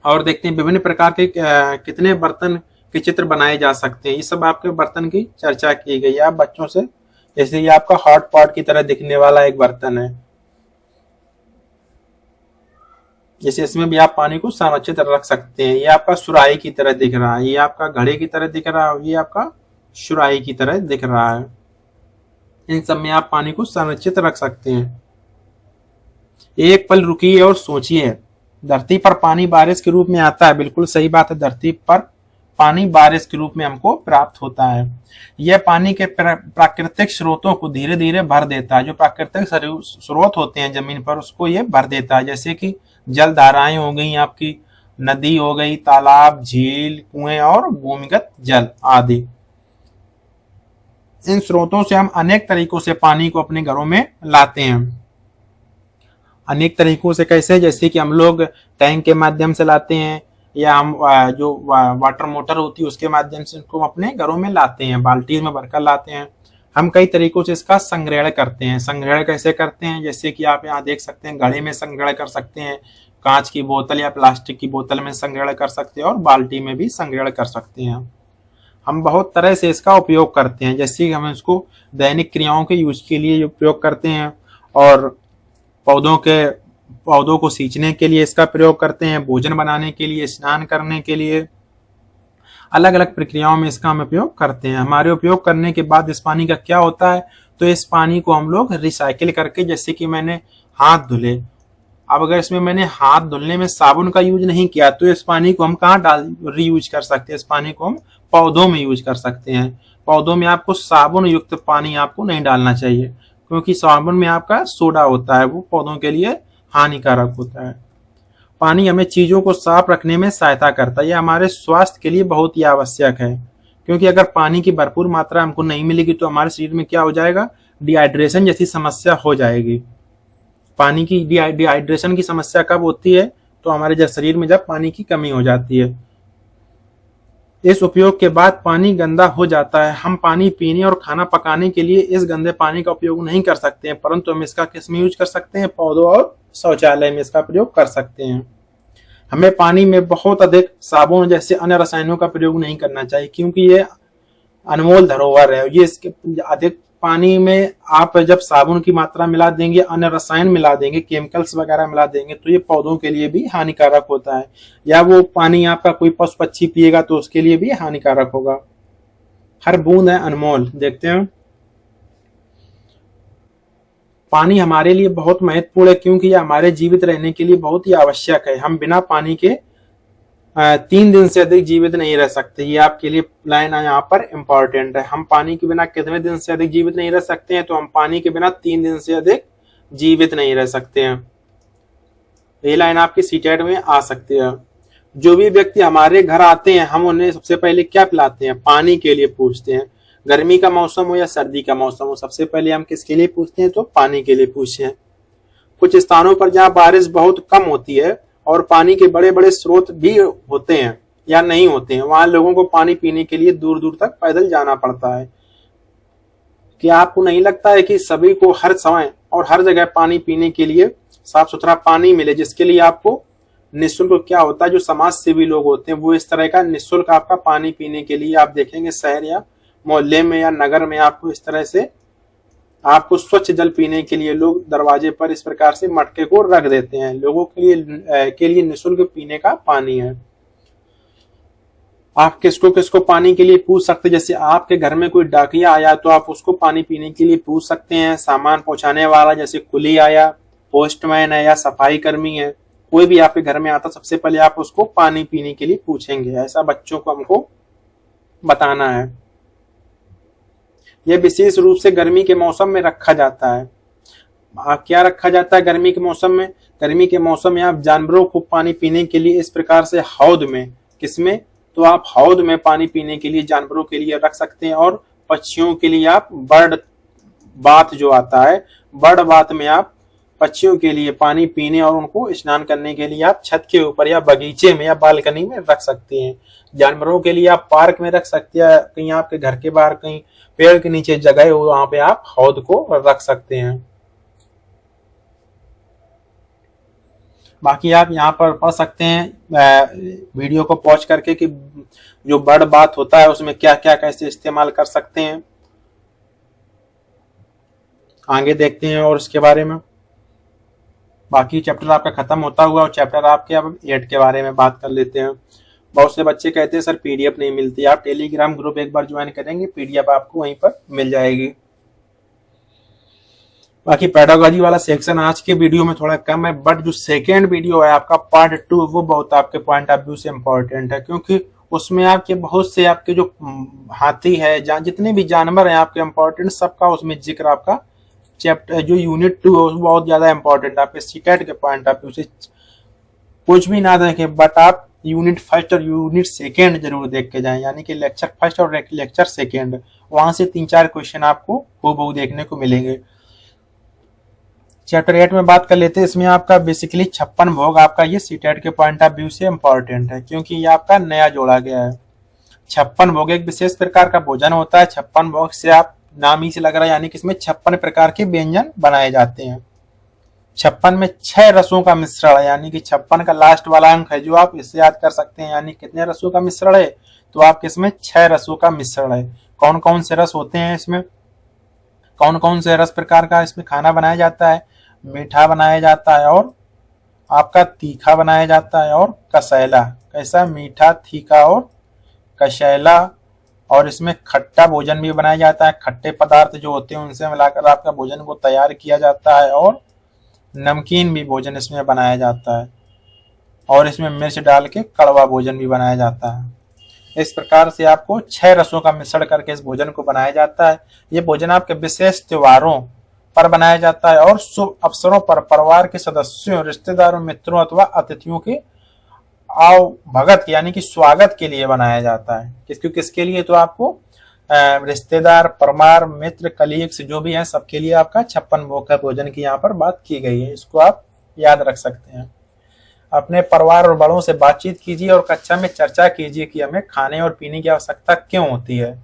Speaker 1: और देखते हैं विभिन्न प्रकार के कितने बर्तन के चित्र बनाए जा सकते हैं। ये सब आपके बर्तन की चर्चा की गई है आप बच्चों से। जैसे ये आपका हॉट पॉट की तरह दिखने वाला एक बर्तन है, जैसे इसमें भी आप पानी को संरक्षित रख सकते हैं। ये आपका सुराही की तरह दिख रहा है, ये आपका घड़े की तरह दिख रहा है, ये आपका सुराही की तरह दिख रहा है। इन सब में आप पानी को संरक्षित रख सकते हैं। एक पल रुकिए और सोचिए, धरती पर पानी बारिश के रूप में आता है। बिल्कुल सही बात है, धरती पर पानी बारिश के रूप में हमको प्राप्त होता है। यह पानी के प्राकृतिक स्रोतों को धीरे धीरे भर देता है। जो प्राकृतिक स्रोत होते हैं जमीन पर, उसको ये भर देता है। जैसे कि जल धाराएं हो गई, आपकी नदी हो गई, तालाब, झील, कुएं और भूमिगत जल आदि। इन स्रोतों से हम अनेक तरीकों से पानी को अपने घरों में लाते हैं। अनेक तरीकों से कैसे, जैसे कि हम लोग टैंक के माध्यम से लाते हैं, या हम जो वाटर मोटर होती है उसके माध्यम से इसको अपने घरों में लाते हैं, बाल्टी में भरकर लाते हैं। हम कई तरीकों से इसका संग्रहण करते हैं। संग्रहण कैसे करते हैं, जैसे कि आप यहाँ देख सकते हैं, घड़े में संग्रहण कर सकते हैं, कांच की बोतल या प्लास्टिक की बोतल में संग्रहण कर सकते हैं और बाल्टी में भी संग्रहण कर सकते हैं। हम बहुत तरह से इसका उपयोग करते हैं, जैसे कि हम इसको दैनिक क्रियाओं के यूज के लिए उपयोग करते हैं, और पौधों को सींचने के लिए इसका प्रयोग करते हैं, भोजन बनाने के लिए, स्नान करने के लिए, अलग अलग प्रक्रियाओं में इसका हम उपयोग करते हैं। हमारे उपयोग करने के बाद इस पानी का क्या होता है, तो इस पानी को हम लोग रिसाइकिल करके, जैसे कि मैंने हाथ धुले, अब अगर इसमें मैंने हाथ धुलने में साबुन का यूज नहीं किया तो इस पानी को हम कहाँ रीयूज कर सकते हैं, इस पानी को हम पौधों में यूज कर सकते हैं। पौधों में आपको साबुन युक्त पानी आपको नहीं डालना चाहिए, क्योंकि साबुन में आपका सोडा होता है, वो पौधों के लिए हानिकारक होता है। पानी हमें चीजों को साफ रखने में सहायता करता है, यह हमारे स्वास्थ्य के लिए बहुत ही आवश्यक है, क्योंकि अगर पानी की भरपूर मात्रा हमको नहीं मिलेगी तो हमारे शरीर में क्या हो जाएगा, डिहाइड्रेशन जैसी समस्या हो जाएगी। पानी की डिहाइड्रेशन की समस्या कब होती है, तो हमारे शरीर में जब पानी की कमी हो जाती है। इस उपयोग के बाद पानी गंदा हो जाता है। हम पानी पीने और खाना पकाने के लिए इस गंदे पानी का उपयोग नहीं कर सकते हैं, परंतु हम इसका किस में यूज कर सकते हैं, पौधों और शौचालय में इसका प्रयोग कर सकते हैं। हमें पानी में बहुत अधिक साबुन जैसे अन्य रसायनों का प्रयोग नहीं करना चाहिए, क्योंकि ये अनमोल धरोहर है। ये इसके अधिक पानी में आप जब साबुन की मात्रा मिला देंगे, अन्य रसायन मिला देंगे, केमिकल्स वगैरह मिला देंगे, तो ये पौधों के लिए भी हानिकारक होता है। या वो पानी आपका कोई पशु पक्षी पिएगा तो उसके लिए भी हानिकारक होगा। हर बूंद है अनमोल। देखते हैं, पानी हमारे लिए बहुत महत्वपूर्ण है, क्योंकि यह हमारे जीवित रहने के लिए बहुत ही आवश्यक है। हम बिना पानी के 3 दिन से अधिक जीवित नहीं रह सकते। ये आपके लिए लाइन यहाँ पर इंपॉर्टेंट है। हम पानी के बिना कितने दिन से अधिक जीवित नहीं रह सकते हैं, तो हम पानी के बिना 3 दिन से अधिक जीवित नहीं रह सकते हैं। ये लाइन आपकी सीटेट में आ सकती है। जो भी व्यक्ति हमारे घर आते हैं, हम उन्हें सबसे पहले क्या पिलाते हैं, पानी के लिए पूछते हैं। गर्मी का मौसम हो या सर्दी का मौसम हो, सबसे पहले हम किसके लिए पूछते हैं, तो पानी के लिए पूछते हैं। कुछ स्थानों पर जहाँ बारिश बहुत कम होती है और पानी के बड़े बड़े स्रोत भी होते हैं या नहीं होते हैं, वहां लोगों को पानी पीने के लिए दूर दूर तक पैदल जाना पड़ता है। क्या आपको नहीं लगता है कि सभी को हर समय और हर जगह पानी पीने के लिए साफ सुथरा पानी मिले, जिसके लिए आपको निःशुल्क क्या होता है, जो समाज सेवी लोग होते हैं वो इस तरह का निःशुल्क आपका पानी पीने के लिए आप देखेंगे शहर या मोहल्ले में या नगर में आपको इस तरह से आपको स्वच्छ जल पीने के लिए लोग दरवाजे पर इस प्रकार से मटके को रख देते हैं। लोगों के लिए निःशुल्क पीने का पानी है। आप किसको किसको पानी के लिए पूछ सकते हैं, जैसे आपके घर में कोई डाकिया आया तो आप उसको पानी पीने के लिए पूछ सकते हैं। सामान पहुंचाने वाला जैसे कुली आया, पोस्टमैन है या सफाई कर्मी है, कोई भी आपके घर में आता सबसे पहले आप उसको पानी पीने के लिए पूछेंगे। ऐसा बच्चों को हमको बताना है। यह विशेष रूप से गर्मी के मौसम में रखा जाता है। क्या रखा जाता है गर्मी के मौसम में? गर्मी के मौसम में आप जानवरों को पानी पीने के लिए इस प्रकार से हौद में, किसमें? तो आप हौद में पानी पीने के लिए जानवरों के लिए रख सकते हैं। और पक्षियों के लिए आप बर्ड बाथ जो आता है, बर्ड बाथ में आप पक्षियों के लिए पानी पीने और उनको स्नान करने के लिए आप छत के ऊपर या बगीचे में या बालकनी में रख सकते हैं। जानवरों के लिए आप पार्क में रख सकते हैं, कहीं आपके घर के बाहर कहीं पेड़ के नीचे जगह हो वहां पे आप हौद को रख सकते हैं। बाकी आप यहाँ पर पढ़ सकते हैं वीडियो को पॉज करके कि जो बर्ड बाथ होता है उसमें क्या क्या कैसे इस्तेमाल कर सकते हैं। आगे देखते हैं और इसके बारे में। बाकी चैप्टर आपका खत्म होता हुआ और चैप्टर आपके अब 8 के बारे में बात कर लेते हैं। बहुत से बच्चे कहते हैं सर पीडीएफ नहीं मिलती। आप टेलीग्राम ग्रुप एक बार ज्वाइन करेंगे, पीडीएफ आपको वहीं पर मिल जाएगी। बाकी पेडागोजी वाला सेक्शन आज के वीडियो में थोड़ा कम है, बट जो सेकेंड वीडियो है आपका पार्ट 2 वो बहुत आपके पॉइंट ऑफ व्यू से इम्पोर्टेंट है, क्योंकि उसमें आपके बहुत से आपके जो हाथी है, जितने भी जानवर हैं आपके इम्पोर्टेंट, सबका उसमें जिक्र आपका चैप्टर जो यूनिट 2 है बहुत ज्यादा इंपॉर्टेंट आपके सीटेट के पॉइंट ऑफ व्यू से। कुछ भी ना देखें बट आप यूनिट फर्स्ट और यूनिट सेकेंड जरूर देख के जाएं, यानी कि लेक्चर फर्स्ट और लेक्चर सेकेंड, वहां से 3-4 क्वेश्चन आपको हूबहू देखने को मिलेंगे। चैप्टर 8 में बात कर लेते हैं। इसमें आपका बेसिकली 56 भोग आपका ये सीटेट के पॉइंट ऑफ व्यू से इम्पोर्टेंट है, क्योंकि ये आपका नया जोड़ा गया है। 56 भोग एक विशेष प्रकार का भोजन होता है। 56 भोग से आप नाम ही से लग रहा है, यानी कि इसमें 56 प्रकार के व्यंजन बनाए जाते हैं। 56 में 6 रसों का मिश्रण है, यानी कि 56 का लास्ट वाला अंक है जो आप इससे याद कर सकते हैं। यानी कितने रसों का मिश्रण है? तो आपके इसमें 6 रसों का मिश्रण है। कौन कौन से रस होते हैं इसमें? कौन कौन से रस प्रकार का इसमें खाना बनाया जाता है? मीठा बनाया जाता है और आपका तीखा बनाया जाता है और कसैला। कैसा? मीठा, तीखा और कसैला। और इसमें खट्टा भोजन भी बनाया जाता है। खट्टे पदार्थ जो होते हैं उनसे मिलाकर आपका भोजन को तैयार किया जाता है। और नमकीन भी भोजन इसमें बनाया जाता है। और इसमें मिर्च डाल के कड़वा भोजन भी बनाया जाता है। इस प्रकार से आपको 6 रसों का मिश्रण करके इस भोजन को बनाया जाता है। ये भोजन आपके विशेष त्योहारों पर बनाया जाता है और शुभ अवसरों पर परिवार के सदस्यों, रिश्तेदारों, मित्रों अथवा अतिथियों के भगत यानी कि स्वागत के लिए बनाया जाता है। किसके लिए? तो आपको रिश्तेदार, परमार, मित्र, कलीग्स जो भी हैं सबके लिए आपका 56 भोग का भोजन की यहाँ पर बात की गई है। इसको आप याद रख सकते हैं। अपने परिवार और बड़ों से बातचीत कीजिए और कक्षा में चर्चा कीजिए कि हमें खाने और पीने की आवश्यकता क्यों होती है।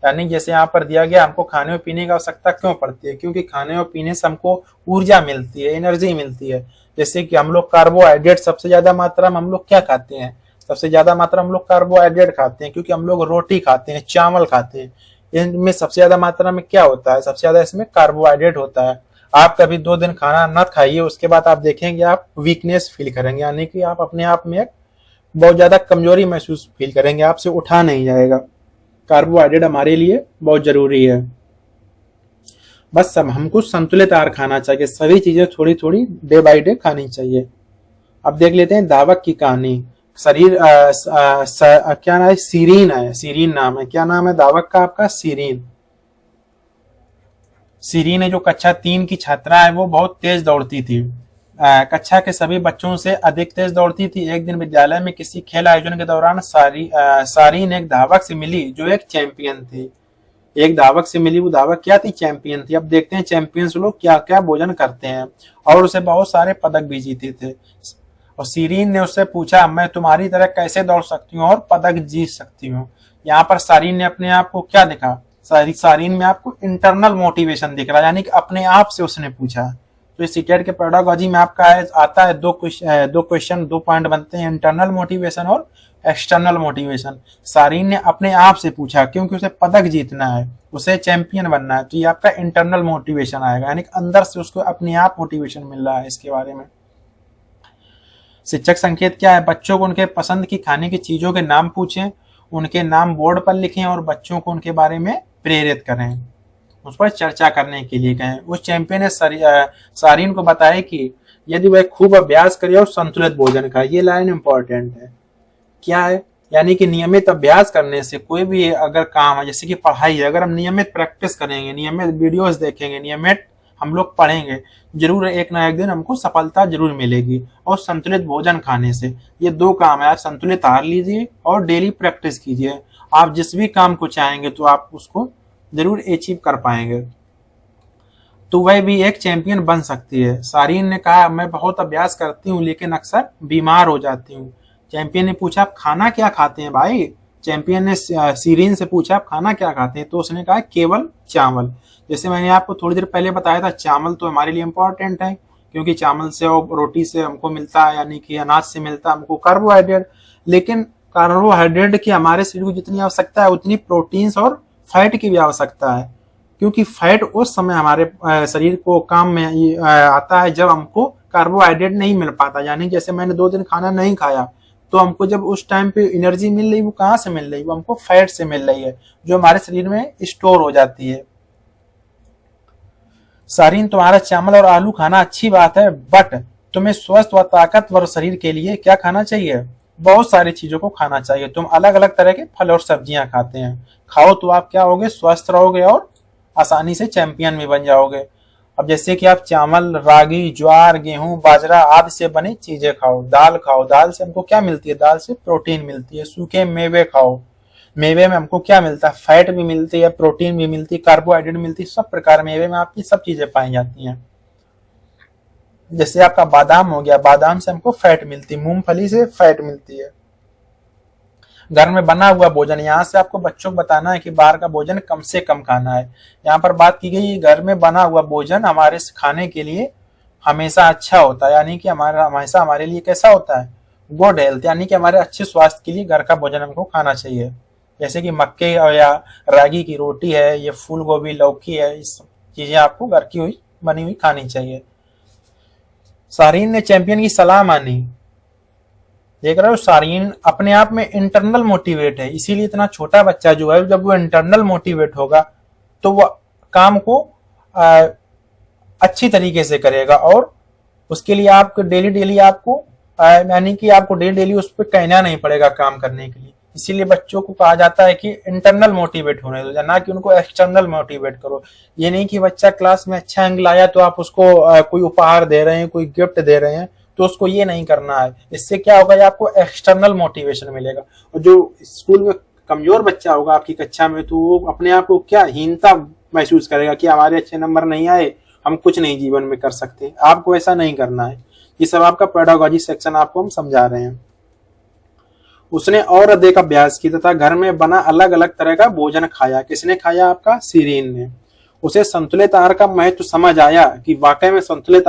Speaker 1: यानी जैसे यहाँ पर दिया गया, हमको खाने और पीने की आवश्यकता क्यों पड़ती है? क्योंकि खाने और पीने से हमको ऊर्जा मिलती है, एनर्जी मिलती है। जैसे कि हम लोग कार्बोहाइड्रेट सबसे ज्यादा मात्रा में हम लोग क्या खाते हैं? सबसे ज्यादा मात्रा हम लोग कार्बोहाइड्रेट खाते हैं, क्योंकि हम लोग रोटी खाते हैं, चावल खाते हैं। इनमें सबसे ज्यादा मात्रा में क्या होता है? सबसे ज्यादा इसमें कार्बोहाइड्रेट होता है। आप कभी 2 दिन खाना न खाइए, उसके बाद आप देखेंगे आप वीकनेस फील करेंगे, यानी कि आप अपने आप में बहुत ज्यादा कमजोरी महसूस फील करेंगे, आपसे उठा नहीं जाएगा। कार्बोहाइड्रेट हमारे लिए बहुत जरूरी है। बस सब हमको संतुलित आहार खाना चाहिए, सभी चीजें थोड़ी थोड़ी डे बाय डे खानी चाहिए। अब देख लेते हैं दावक की कहानी। क्या नाम है? सीरीन है, सीरीन नाम है। क्या नाम है दावक का आपका? सीरीन। सीरीन है जो कक्षा 3 की छात्रा है, वो बहुत तेज दौड़ती थी। कक्षा के सभी बच्चों से अधिक तेज दौड़ती थी। एक दिन विद्यालय में किसी खेल आयोजन के दौरान सारीन एक धावक से मिली जो एक चैंपियन थी। एक धावक से मिली, वो धावक क्या थी? चैंपियन थी। अब देखते हैं चैंपियंस लोग क्या क्या भोजन करते हैं, और उसे बहुत सारे पदक भी जीते थे। और सीरीन ने उससे पूछा, मैं तुम्हारी तरह कैसे दौड़ सकती हूँ और पदक जीत सकती हूँ? यहाँ पर सारीन ने अपने आप को क्या देखा? सारीन में आपको इंटरनल मोटिवेशन दिख रहा है, यानी कि अपने आप से उसने पूछा। तो इस सीटेट के पेडागोजी में आपका आता है दो क्वेश्चन, 2 पॉइंट बनते हैं, इंटरनल मोटिवेशन और एक्सटर्नल मोटिवेशन। सारीन ने अपने आप से पूछा क्योंकि उसे पदक जीतना है, उसे चैंपियन बनना है, तो ये आपका इंटरनल मोटिवेशन आएगा, यानी अंदर से उसको अपने आप मोटिवेशन मिल रहा है इसके बारे में। शिक्षक संकेत क्या है? बच्चों को उनके पसंद की खाने की चीजों के नाम पूछें, उनके नाम बोर्ड पर लिखें और बच्चों को उनके बारे में प्रेरित करें, उस पर चर्चा करने के लिए कहें। उस चैंपियन ने सारीन को बताया कि यदि वह खूब अभ्यास करे और संतुलित भोजन खाए, ये लाइन इंपॉर्टेंट है। क्या है? यानी कि नियमित अभ्यास करने से कोई भी अगर काम है, जैसे कि पढ़ाई है, अगर हम नियमित प्रैक्टिस करेंगे, नियमित वीडियोस देखेंगे, नियमित हम लोग पढ़ेंगे, जरूर एक ना एक दिन हमको सफलता जरूर मिलेगी। और संतुलित भोजन खाने से ये 2 काम है, आप संतुलित आहार लीजिए और डेली प्रैक्टिस कीजिए, आप जिस भी काम को चाहेंगे तो आप उसको जरूर अचीव कर पाएंगे, तो वह भी एक चैंपियन बन सकती है। सारीन ने कहा, मैं बहुत अभ्यास करती हूँ लेकिन अक्सर बीमार हो जाती हूँ। चैंपियन ने पूछा, आप खाना क्या खाते हैं भाई? चैंपियन ने सीरीन से पूछा, आप खाना क्या खाते हैं? तो उसने कहा, केवल चावल। जैसे मैंने आपको थोड़ी देर पहले बताया था, चावल तो हमारे लिए इंपॉर्टेंट है, क्योंकि चावल से और रोटी से हमको मिलता है, यानी कि अनाज से मिलता है हमको कार्बोहाइड्रेट। लेकिन कार्बोहाइड्रेट की हमारे शरीर को जितनी आवश्यकता है उतनी प्रोटीन्स और फैट की भी आवश्यकता है, क्योंकि फैट उस समय हमारे शरीर को काम में आता है जब हमको कार्बोहाइड्रेट नहीं मिल पाता। यानी जैसे मैंने 2 दिन खाना नहीं खाया, तो हमको जब उस टाइम पे एनर्जी मिल रही, वो कहाँ से मिल रही? वो हमको फैट से मिल रही है, जो हमारे शरीर में स्टोर हो जाती है। सारीन, तुम्हारा चावल और आलू खाना अच्छी बात है, बट तुम्हें स्वस्थ व ताकतवर शरीर के लिए क्या खाना चाहिए? बहुत सारी चीजों को खाना चाहिए। तुम अलग अलग तरह के फल और सब्जियां खाते हैं, खाओ तो आप क्या होगे? स्वस्थ रहोगे और आसानी से चैंपियन भी बन जाओगे। अब जैसे कि आप चावल, रागी, ज्वार, गेहूं, बाजरा आदि से बनी चीजें खाओ, दाल खाओ, दाल से हमको क्या मिलती है? दाल से प्रोटीन मिलती है। सूखे मेवे खाओ, मेवे में हमको क्या मिलता है? फैट भी मिलती है, प्रोटीन भी मिलती है, कार्बोहाइड्रेट मिलती है, सब प्रकार मेवे में आपकी सब चीजें पाई जाती हैं। जैसे आपका बादाम हो गया, बादाम से हमको फैट मिलती है, मूंगफली से फैट मिलती है। घर में बना हुआ भोजन, यहाँ से आपको बच्चों को बताना है कि बाहर का भोजन कम से कम खाना है। यहाँ पर बात की गई, घर में बना हुआ भोजन हमारे खाने के लिए हमेशा अच्छा होता है, यानी कि हमारा हमेशा हमारे लिए कैसा होता है? गुड हेल्थ, यानी कि हमारे अच्छे स्वास्थ्य के लिए घर का भोजन हमको खाना चाहिए। जैसे कि मक्के या रागी की रोटी है, ये फूल गोभी, लौकी है, इस चीजें आपको घर की हुई बनी हुई खानी चाहिए। सारीन ने चैंपियन की सलाह मानी। देख रहे हो, सारीन अपने आप में इंटरनल मोटिवेट है, इसीलिए इतना छोटा बच्चा जो है, जब वो इंटरनल मोटिवेट होगा तो वो काम को अच्छी तरीके से करेगा, और उसके लिए आपको डेली आपको यानी कि आपको डेली उस पर कहना नहीं पड़ेगा काम करने के लिए। इसीलिए बच्चों को कहा जाता है कि इंटरनल मोटिवेट होने दो, ना कि उनको एक्सटर्नल मोटिवेट करो। ये नहीं कि बच्चा क्लास में अच्छा अंक लाया तो आप उसको कोई उपहार दे रहे हैं, कोई गिफ्ट दे रहे हैं, तो उसको ये नहीं करना है। इससे क्या होगा? आपको एक्सटर्नल मोटिवेशन मिलेगा। और जो स्कूल में कमजोर बच्चा होगा आपकी कक्षा में, तो वो अपने आप को क्या हीनता महसूस करेगा कि हमारे अच्छे नंबर नहीं आए, हम कुछ नहीं जीवन में कर सकते। आपको ऐसा नहीं करना है। ये सब आपका पेडागोजी सेक्शन आपको हम समझा रहे हैं। उसने और अधिक अभ्यास की तथा घर में बना अलग अलग तरह का भोजन खाया। किसने खाया? आपका सीरीन ने। उसे संतुलित आहार का महत्व समझ आया कि वाकई में संतुलित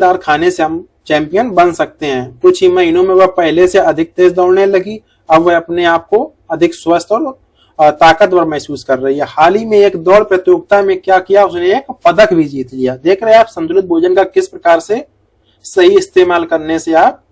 Speaker 1: आहार खाने से हम चैंपियन बन सकते हैं। कुछ ही महीनों में वह पहले से अधिक तेज दौड़ने लगी। अब वह अपने आप को अधिक स्वस्थ और ताकतवर महसूस कर रही है। हाल ही में एक दौड़ प्रतियोगिता में क्या किया? उसने एक पदक भी जीत लिया। देख रहे हैं आप संतुलित भोजन का किस प्रकार से सही इस्तेमाल करने से, आप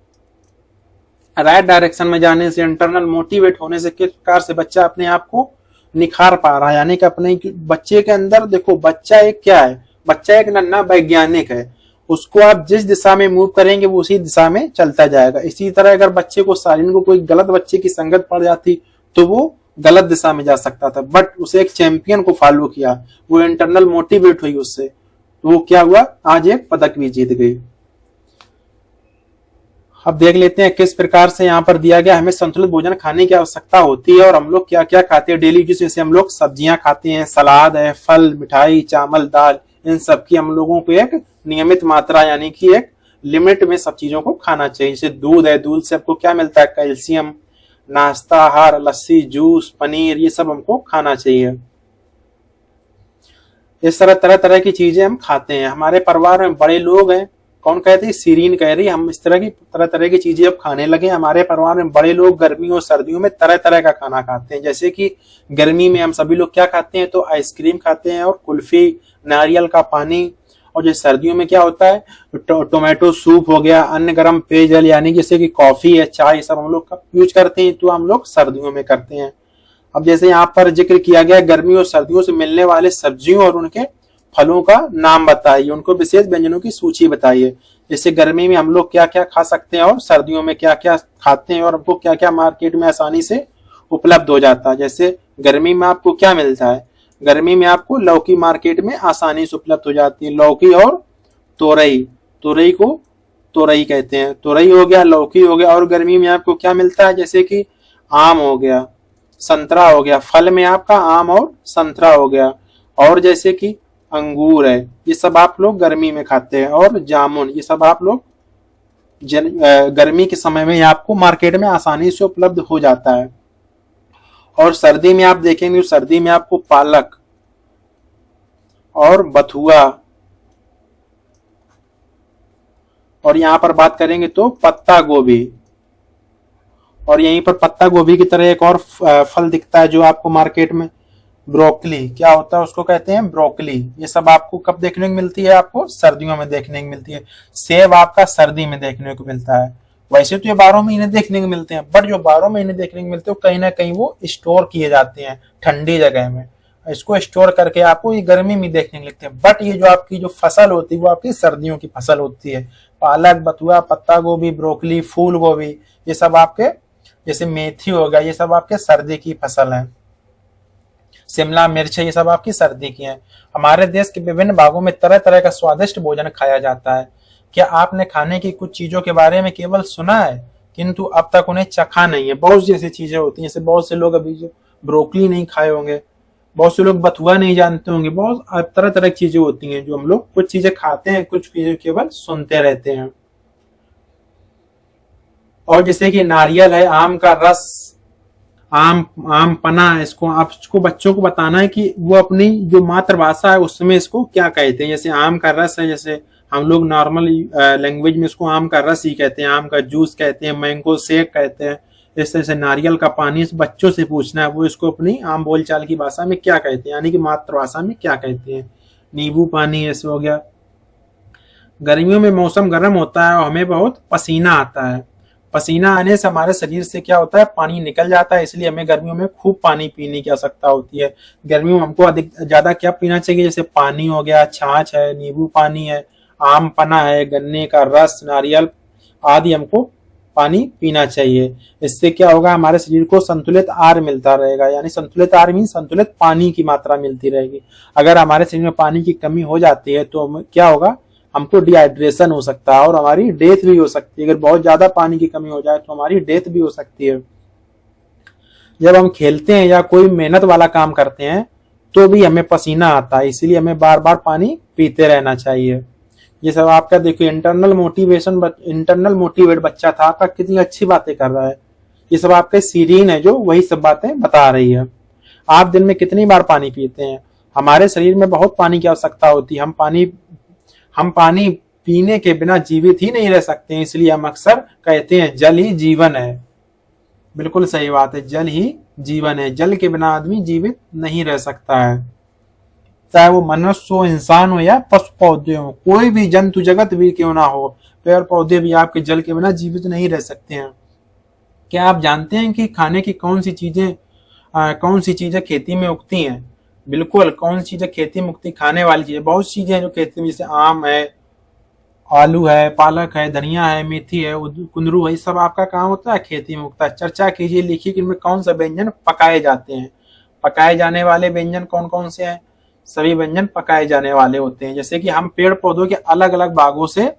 Speaker 1: राइट डायरेक्शन में जाने से, इंटरनल मोटिवेट होने से किस प्रकार से बच्चा अपने आप को निखार पा रहा है। यानी कि अपने बच्चे के अंदर देखो, बच्चा एक क्या है? बच्चा एक नन्हा वैज्ञानिक है। उसको आप जिस दिशा में मूव करेंगे वो उसी दिशा में चलता जाएगा। इसी तरह अगर बच्चे को सारीन को कोई गलत बच्चे की संगत पड़ जाती तो वो गलत दिशा में जा सकता था, बट उसे एक चैंपियन को फॉलो किया, वो इंटरनल मोटिवेट हुई उससे, तो वो क्या हुआ? आज एक पदक भी जीत गई। अब देख लेते हैं किस प्रकार से यहाँ पर दिया गया, हमें संतुलित भोजन खाने की आवश्यकता होती है और हम लोग क्या क्या खाते हैं डेली। जैसे हम लोग सब्जियां खाते हैं, सलाद है, फल, मिठाई, चावल, दाल, इन सब की हम लोगों को एक नियमित मात्रा यानी कि एक लिमिट में सब चीजों को खाना चाहिए। जैसे दूध है, दूध से आपको क्या मिलता है? कैल्शियम, नाश्ता आहार, लस्सी, जूस, पनीर, ये सब हमको खाना चाहिए। इस तरह तरह की चीजें हम खाते हैं। हमारे परिवार में बड़े लोग हैं, कौन कहती है, सीरीन कह रही, हम इस तरह तरह की चीजें अब खाने लगे। हमारे परिवार में बड़े लोग गर्मियों और सर्दियों में तरह तरह का खाना खाते हैं। जैसे कि गर्मी में हम सभी लोग क्या खाते हैं, तो आइसक्रीम खाते हैं और कुल्फी, नारियल का पानी। और जैसे सर्दियों में क्या होता है, टोमेटो सूप हो गया, अन्य गर्म पेयजल यानी जैसे कि कॉफी है, चाय, सब हम लोग यूज करते हैं, तो हम लोग सर्दियों में करते हैं। अब जैसे यहाँ पर जिक्र किया गया गर्मियों और सर्दियों से मिलने वाले सब्जियों और उनके फलों का नाम बताइए, उनको विशेष व्यंजनों की सूची बताइए। जैसे गर्मी में हम लोग क्या क्या खा सकते हैं और सर्दियों में क्या क्या खाते हैं और हमको क्या क्या मार्केट में आसानी से उपलब्ध हो जाता है। जैसे गर्मी में आपको क्या मिलता है, गर्मी में आपको लौकी मार्केट में आसानी से उपलब्ध हो जाती है। लौकी और तोरई, तोरई को तोरई कहते हैं, तोरई हो गया, लौकी हो गया। और गर्मी में आपको क्या मिलता है, जैसे कि आम हो गया, संतरा हो गया, फल में आपका आम और संतरा हो गया। और जैसे कि अंगूर है, ये सब आप लोग गर्मी में खाते हैं। और जामुन, ये सब आप लोग गर्मी के समय में आपको मार्केट में आसानी से उपलब्ध हो जाता है। और सर्दी में आप देखेंगे, सर्दी में आपको पालक और बथुआ, और यहां पर बात करेंगे तो पत्ता गोभी। और यहीं पर पत्ता गोभी की तरह एक और फल दिखता है जो आपको मार्केट में, ब्रोकली, क्या होता है उसको कहते हैं ब्रोकली। ये सब आपको कब देखने को मिलती है, आपको सर्दियों में देखने को मिलती है। सेब आपका सर्दी में देखने को मिलता है। वैसे तो ये 12 महीने देखने को मिलते हैं, बट जो 12 महीने देखने को मिलते हैं कहीं ना कहीं वो स्टोर किए जाते हैं ठंडी जगह में। इसको स्टोर करके आपको ये गर्मी में देखने को मिलते हैं। बट ये जो आपकी जो फसल होती है वो आपकी सर्दियों की फसल होती है। पालक, बथुआ, पत्ता गोभी, ब्रोकली, फूल गोभी, ये सब आपके, जैसे मेथी हो गया, ये सब आपके सर्दी की फसल है। शिमला मिर्च है, ये सब आपकी सर्दी की हैं। हमारे देश के विभिन्न भागों में तरह तरह का स्वादिष्ट भोजन खाया जाता है। क्या आपने खाने की कुछ चीजों के बारे में केवल सुना है किंतु अब तक उन्हें चखा नहीं है? बहुत सी ऐसी चीजें होती हैं, जैसे बहुत से लोग अभी जो ब्रोकली नहीं खाए होंगे, बहुत से लोग बथुआ नहीं जानते होंगे, बहुत तरह तरह की चीजें होती हैं जो हम लोग कुछ चीजें खाते हैं, कुछ चीजें केवल सुनते रहते हैं। और जैसे कि नारियल है, आम का रस, आम पना है, इसको आपको बच्चों को बताना है कि वो अपनी जो मातृभाषा है उसमें इसको क्या कहते हैं। जैसे आम का रस है, जैसे हम लोग नॉर्मल लैंग्वेज में इसको आम का रस ही कहते हैं, आम का जूस कहते हैं, मैंगो शेक कहते हैं। इस तरह से नारियल का पानी इस बच्चों से पूछना है वो इसको अपनी आम बोलचाल की भाषा में क्या कहते हैं, यानी कि मातृभाषा में क्या कहते हैं। नींबू पानी ऐसे हो गया। गर्मियों में मौसम गर्म होता है और हमें बहुत पसीना आता है। पसीना आने से हमारे शरीर से क्या होता है, पानी निकल जाता है, इसलिए हमें गर्मियों में खूब पानी पीने की आवश्यकता होती है। गर्मियों में हमको अधिक ज्यादा क्या पीना चाहिए, जैसे पानी हो गया, छाछ है, नींबू पानी है, आम पना है, गन्ने का रस, नारियल आदि हमको पानी पीना चाहिए। इससे क्या होगा, हमारे शरीर को संतुलित आहार मिलता रहेगा, यानी संतुलित आहार मीन संतुलित पानी की मात्रा मिलती रहेगी। अगर हमारे शरीर में पानी की कमी हो जाती है तो क्या होगा, हमको डिहाइड्रेशन हो सकता है और हमारी डेथ भी हो सकती है। अगर बहुत ज्यादा पानी की कमी हो जाए तो हमारी डेथ भी हो सकती है। जब हम खेलते हैं या कोई मेहनत वाला काम करते हैं तो भी हमें पसीना आता है, इसलिए हमें बार बार पानी पीते रहना चाहिए। ये सब आपका देखिए इंटरनल मोटिवेट बच्चा था आपका, कितनी अच्छी बातें कर रहा है। ये सब आपके सीरीन है जो वही सब बातें बता रही है। आप दिन में कितनी बार पानी पीते हैं? हमारे शरीर में बहुत पानी की आवश्यकता होती है। हम पानी पीने के बिना जीवित ही नहीं रह सकते हैं, इसलिए हम अक्सर कहते हैं जल ही जीवन है। बिल्कुल सही बात है, जल ही जीवन है। जल के बिना आदमी जीवित नहीं रह सकता है, चाहे वो मनुष्य हो, इंसान हो या पशु पौधे हो, कोई भी जंतु जगत भी क्यों ना हो, पेड़ पौधे भी आपके जल के बिना जीवित नहीं रह सकते हैं। क्या आप जानते हैं कि खाने की कौन सी चीजें खेती में उगती हैं? बिल्कुल, कौन सी चीजें खेती में उगती, खाने वाली चीजें बहुत चीजें हैं जो खेती में, जैसे आम है, आलू है, पालक है, धनिया है, मेथी है, कुंदरू है, सब आपका काम होता है खेती में उगता है। चर्चा कीजिए, लिखिए कि इनमें कौन से व्यंजन पकाए जाते हैं। पकाए जाने वाले व्यंजन कौन कौन से हैं? सभी व्यंजन पकाए जाने वाले होते हैं। जैसे कि हम पेड़ पौधों के अलग अलग भागों से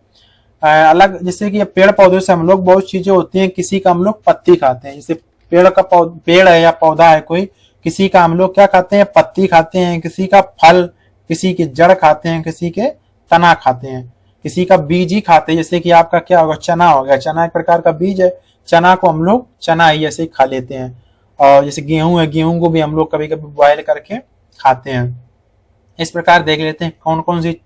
Speaker 1: जैसे कि पेड़ पौधों से हम लोग बहुत चीजें होती हैं। किसी का हम लोग पत्ती खाते हैं, जैसे पेड़ है या पौधा है कोई, किसी का हम लोग क्या खाते हैं, पत्ती खाते हैं, किसी का फल, किसी की जड़ खाते हैं, किसी के तना खाते हैं, किसी का बीज ही खाते हैं। जैसे कि आपका क्या होगा, चना हो गया, चना एक प्रकार का बीज है, चना को हम लोग चना ही ऐसे ही खा लेते हैं। और जैसे गेहूं है, गेहूं को भी हम लोग कभी कभी बॉयल करके खाते हैं। इस प्रकार देख लेते हैं कौन कौन सी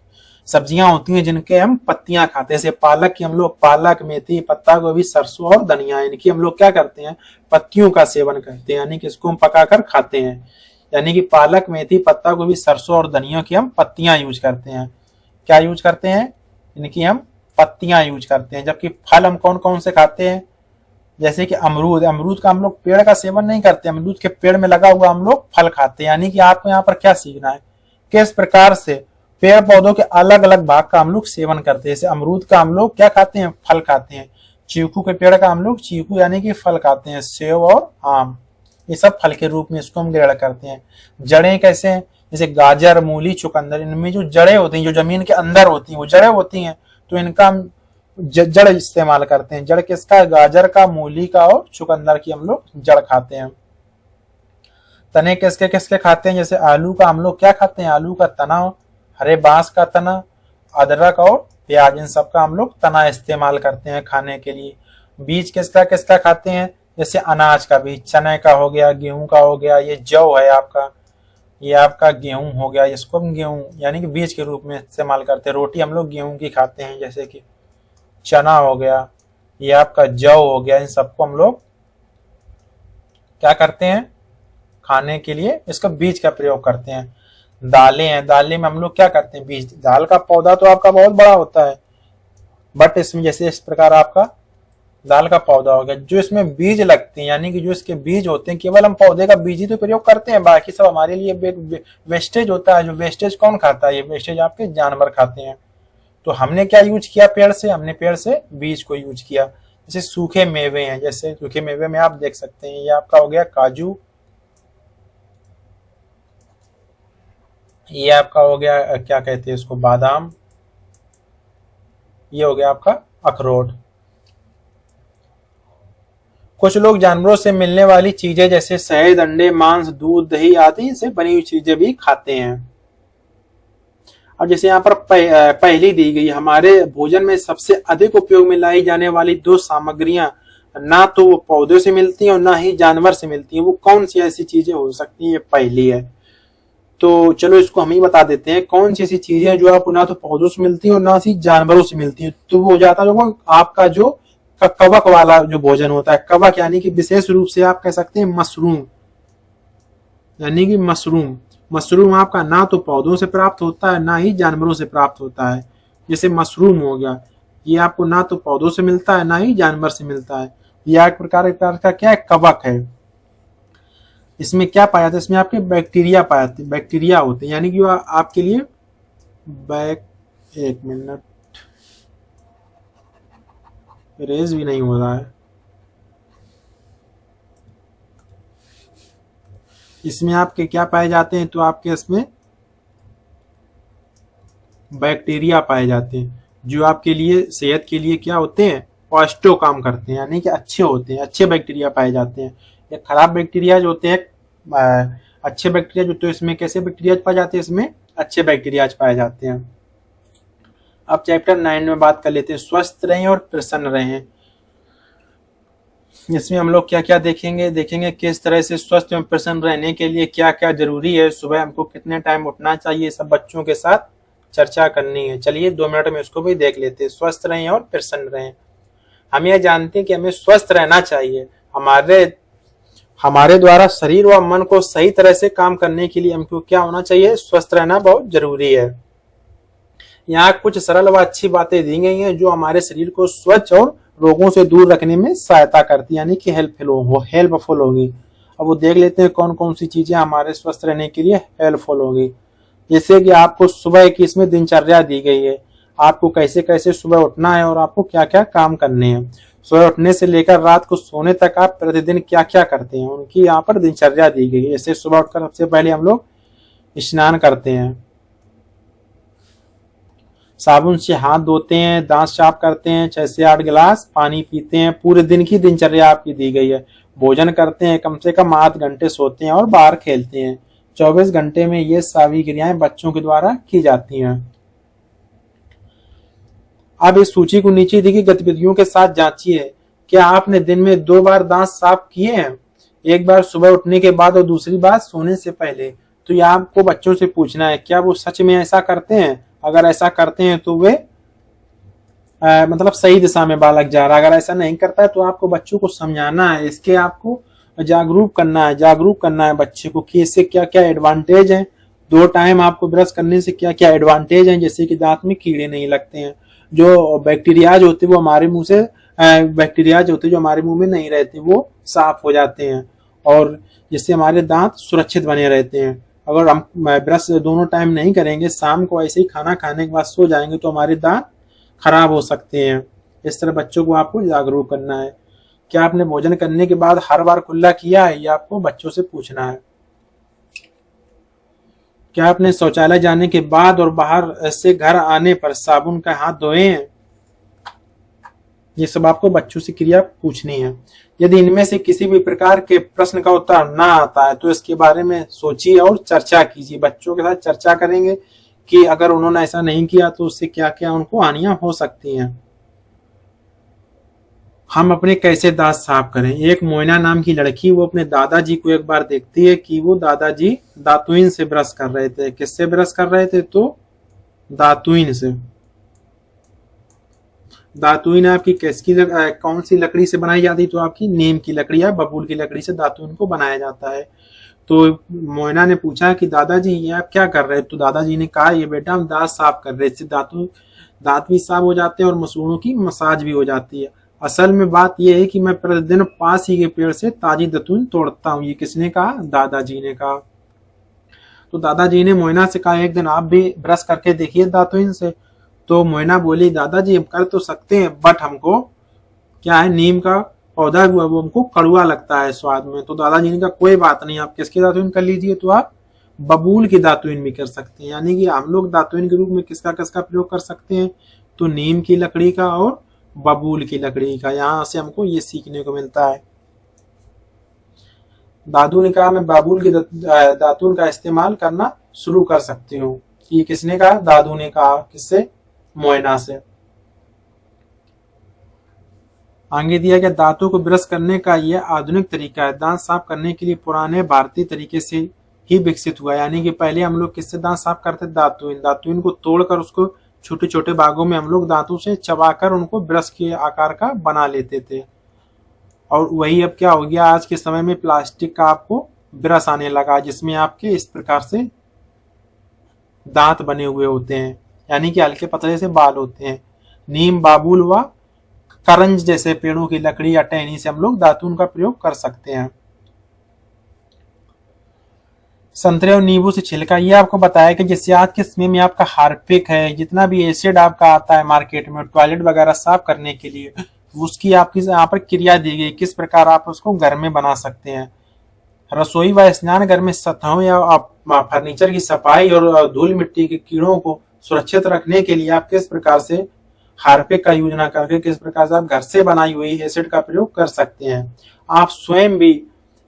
Speaker 1: सब्जियां होती हैं जिनके हम पत्तियां खाते हैं। जैसे पालक की हम लोग पालक, मेथी, पत्ता गोभी, सरसों और धनिया, इनकी हम लोग क्या करते हैं, पत्तियों का सेवन करते हैं, यानी कि इसको हम पकाकर खाते हैं। यानी कि पालक, मेथी, पत्ता गोभी, सरसों और धनिया की हम पत्तियां यूज करते हैं। क्या यूज करते हैं, इनकी हम पत्तियां यूज करते हैं। जबकि फल हम कौन कौन से खाते हैं, जैसे कि अमरूद, अमरूद का हम लोग पेड़ का सेवन नहीं करते, अमरूद के पेड़ में लगा हुआ हम लोग फल खाते हैं। यानी कि आपको यहाँ पर क्या सीखना है, किस प्रकार से पेड़ पौधों के अलग अलग भाग का हम लोग सेवन करते हैं। जैसे अमरूद का हम लोग क्या खाते हैं, फल खाते हैं। चीकू के पेड़ का हम लोग चीकू यानी कि फल खाते हैं। सेब और आम, ये सब फल के रूप में इसको हम ग्रहण करते हैं। जड़ें कैसे हैं, जैसे गाजर, मूली, चुकंदर, इनमें जो जड़ें होती हैं, जो जमीन के अंदर होती हैं, वो जड़ें होती हैं, तो इनका हम जड़ इस्तेमाल करते हैं। जड़ किसका, गाजर का, मूली का और चुकंदर की हम लोग जड़ खाते हैं। तने किसके किसके खाते हैं, जैसे आलू का हम लोग क्या खाते हैं, आलू का तना, हरे बांस का तना, अदरक और प्याज, इन सब का हम लोग तना इस्तेमाल करते हैं खाने के लिए। बीज किसका किसका खाते हैं, जैसे अनाज का बीज, चने का हो गया, गेहूं का हो गया, ये जौ है आपका, ये आपका गेहूं हो गया, इसको हम गेहूं यानी कि बीज के रूप में इस्तेमाल करते हैं। रोटी हम लोग गेहूं की खाते हैं, जैसे कि चना हो गया, ये आपका जौ हो गया, इन सबको हम लोग क्या करते हैं, खाने के लिए इसका बीज का प्रयोग करते हैं। दालें हैं, दालें में हम लोग क्या करते हैं, बीज, दाल का पौधा तो आपका बहुत बड़ा होता है, बट इसमें जैसे इस प्रकार आपका दाल का पौधा हो गया, जो इसमें बीज लगते हैं, यानी कि जो इसके बीज होते हैं, केवल हम पौधे का बीज ही तो प्रयोग करते हैं, बाकी सब हमारे लिए वेस्टेज होता है। जो वेस्टेज कौन खाता है, ये वेस्टेज आपके जानवर खाते हैं। तो हमने क्या यूज किया पेड़ से, हमने पेड़ से बीज को यूज किया। जैसे सूखे मेवे हैं, जैसे सूखे मेवे में आप देख सकते हैं, ये आपका हो गया काजू, ये आपका हो गया क्या कहते हैं इसको, बादाम, ये हो गया आपका अखरोट। कुछ लोग जानवरों से मिलने वाली चीजें जैसे शहद, अंडे, मांस, दूध, दही आदि से बनी हुई चीजें भी खाते हैं। और जैसे यहाँ पर पहली दी गई, हमारे भोजन में सबसे अधिक उपयोग में लाई जाने वाली दो सामग्रियां ना तो वो पौधों से मिलती हैं और ना ही जानवर से मिलती हैं, वो कौन सी ऐसी चीजें हो सकती हैं, ये पहली है। तो चलो इसको हम ही बता देते हैं, कौन सी ऐसी चीजें जो आपको ना तो पौधों से मिलती है और ना ही जानवरों से मिलती है। तो वो हो जाता है आपका जो कवक वाला जो भोजन होता है। कवक यानी कि विशेष रूप से आप कह सकते हैं मशरूम, यानी कि मशरूम, मशरूम आपका ना तो पौधों से प्राप्त होता है ना ही जानवरों से प्राप्त होता है। जैसे मशरूम हो गया, ये आपको ना तो पौधों से मिलता है ना ही जानवर से मिलता है। यह एक प्रकार का क्या है, कवक है। इसमें क्या पाया जाता है, इसमें आपके बैक्टीरिया पाए जाते हैं, बैक्टीरिया होते हैं, यानी कि आपके लिए एक मिनट, रेज भी नहीं हो रहा है। इसमें आपके क्या पाए जाते हैं, तो आपके इसमें बैक्टीरिया पाए जाते हैं, जो आपके लिए सेहत के लिए क्या होते हैं, पॉजिटिव काम करते हैं, यानी कि अच्छे होते हैं, अच्छे बैक्टीरिया पाए जाते हैं। या खराब बैक्टीरिया जो होते हैं, अच्छे बैक्टीरिया जो, तो इसमें कैसे बैक्टीरिया पाए जाते हैं, इसमें अच्छे बैक्टीरिया पाए जाते हैं। अब चैप्टर 9 में बात कर लेते हैं, स्वस्थ रहें और प्रसन्न रहें। इसमें हम लोग क्या क्या देखेंगे किस तरह से स्वस्थ एवं प्रसन्न रहने के लिए क्या क्या जरूरी है, सुबह हमको कितने टाइम उठना चाहिए, सब बच्चों के साथ चर्चा करनी है। चलिए 2 मिनट में इसको भी देख लेते हैं। स्वस्थ रहें और प्रसन्न रहें। हम यह जानते हैं कि हमें स्वस्थ रहना चाहिए। हमारे द्वारा शरीर व मन को सही तरह से काम करने के लिए हमको क्या होना चाहिए, स्वस्थ रहना बहुत जरूरी है। यहाँ कुछ सरल व अच्छी बातें दी गई हैं जो हमारे शरीर को स्वच्छ और रोगों से दूर रखने में सहायता करती है, यानी कि हेल्पफुल होगी। अब वो देख लेते हैं कौन कौन सी चीजें हमारे स्वस्थ रहने के लिए हेल्पफुल होगी। जैसे कि आपको सुबह की इसमें दिनचर्या दी गई है, आपको कैसे कैसे सुबह उठना है और आपको क्या क्या काम करने हैं। सुबह उठने से लेकर रात को सोने तक आप प्रतिदिन क्या क्या करते हैं, उनकी यहाँ पर दिनचर्या दी गई है। जैसे सुबह उठकर सबसे पहले हम लोग स्नान करते हैं, साबुन से हाथ धोते हैं, दांत साफ करते हैं, 6 से 8 गिलास पानी पीते हैं। पूरे दिन की दिनचर्या आपकी दी गई है। भोजन करते हैं, कम से कम 8 घंटे सोते हैं और बाहर खेलते हैं। 24 घंटे में ये सभी क्रियाएं बच्चों के द्वारा की जाती हैं। अब इस सूची को नीचे दी गई गतिविधियों के साथ जांचिए क्या आपने दिन में 2 बार दांत साफ किए हैं? एक बार सुबह उठने के बाद और दूसरी बार सोने से पहले। तो यह आपको बच्चों से पूछना है क्या वो सच में ऐसा करते हैं। अगर ऐसा करते हैं तो वे मतलब सही दिशा में बालक जा रहा है। अगर ऐसा नहीं करता है तो आपको बच्चों को समझाना है, इसके आपको जागरूक करना है बच्चे को कि इससे क्या क्या एडवांटेज है। 2 टाइम आपको ब्रश करने से क्या क्या एडवांटेज है, जैसे कि दांत में कीड़े नहीं लगते हैं, जो बैक्टीरियाज होते हैं वो हमारे मुंह से बैक्टीरियाज होते हैं जो हमारे मुंह में नहीं रहते वो साफ हो जाते हैं, और जिससे हमारे दांत सुरक्षित बने रहते हैं। अगर हम ब्रश दोनों टाइम नहीं करेंगे, शाम को ऐसे ही खाना खाने के बाद सो जाएंगे तो हमारे दांत खराब हो सकते हैं। इस तरह बच्चों को आपको जागरूक करना है। क्या आपने भोजन करने के बाद हर बार कुल्ला किया है, ये आपको बच्चों से पूछना है। क्या आपने शौचालय जाने के बाद और बाहर से घर आने पर साबुन का हाथ धोए हैं? ये सब आपको बच्चों से क्रिया पूछनी है। यदि इनमें से किसी भी प्रकार के प्रश्न का उत्तर ना आता है तो इसके बारे में सोचिए और चर्चा कीजिए। बच्चों के साथ चर्चा करेंगे कि अगर उन्होंने ऐसा नहीं किया तो उससे क्या क्या उनको हानियां हो सकती हैं। हम अपने कैसे दांत साफ करें। एक मोइना नाम की लड़की वो अपने दादाजी को एक बार देखती है कि वो दादाजी दातुइन से ब्रश कर रहे थे। किससे ब्रश कर रहे थे? तो दातुइन से। दातुइन आपकी कौन सी लकड़ी से बनाई जाती है? तो आपकी नीम की लकड़ी या बबूल की लकड़ी से दातुइन को बनाया जाता है। तो मोइना ने पूछा कि दादाजी ये आप क्या कर रहे हैं? तो दादाजी ने कहा ये बेटा हम दांत साफ कर रहे हैं, इससे दांत भी साफ हो जाते हैं और मसूड़ों की मसाज भी हो जाती है। असल में बात यह है कि मैं प्रतिदिन पास ही के पेड़ से ताजी दातुन तोड़ता हूँ। ये किसने कहा? दादाजी ने कहा। तो दादाजी ने मोइना से कहा एक दिन आप भी ब्रश करके देखिए दातुन से। तो मोइना बोली दादाजी हम कर तो सकते हैं बट हमको क्या है, नीम का पौधा हुआ वो हमको कड़वा लगता है स्वाद में। तो दादाजी ने कहा कोई बात नहीं, आप किसकी दातुन कर लीजिए? तो आप बबूल की दातुन भी कर सकते हैं। यानी कि हम लोग दातुन के रूप में किसका किसका प्रयोग कर सकते हैं? तो नीम की लकड़ी का और बबूल की लकड़ी का। यहां से हमको ये सीखने को मिलता है। दादू ने कहा मैं बबूल की दातुन का इस्तेमाल करना शुरू कर सकती हूँ। ये किसने कहा? दादू ने कहा। किससे? मोइना से। आगे दिया गया दांतों को ब्रश करने का यह आधुनिक तरीका है। दांत साफ करने के लिए पुराने भारतीय तरीके से ही विकसित हुआ। यानी कि पहले हम लोग किससे दांत साफ करते? दातुन को तोड़कर उसको छोटे छोटे भागों में हम लोग दांतों से चबाकर उनको ब्रश के आकार का बना लेते थे। और वही अब क्या हो गया, आज के समय में प्लास्टिक का आपको ब्रश आने लगा जिसमें आपके इस प्रकार से दांत बने हुए होते हैं, यानी कि हल्के पतले से बाल होते हैं। नीम, बाबुल व करंज जैसे पेड़ों की लकड़ी या टहनी से हम लोग दातुन का प्रयोग कर सकते हैं। संतरे और नींबू से छिलका, ये आपको बताया कि जैसे आज के समय में आपका हार्पिक है, जितना भी एसिड आपका आता है मार्केट में टॉयलेट वगैरह साफ करने के लिए, उसकी आपकी यहाँ पर क्रिया दी गई किस प्रकार आप उसको घर में बना सकते हैं। रसोई व स्नान घर में सतहों या फर्नीचर की सफाई और धूल मिट्टी के कीड़ों को सुरक्षित रखने के लिए आप किस प्रकार से हार्पिक का यूज न करके किस प्रकार से आप घर से बनाई हुई एसिड का प्रयोग कर सकते हैं। आप स्वयं भी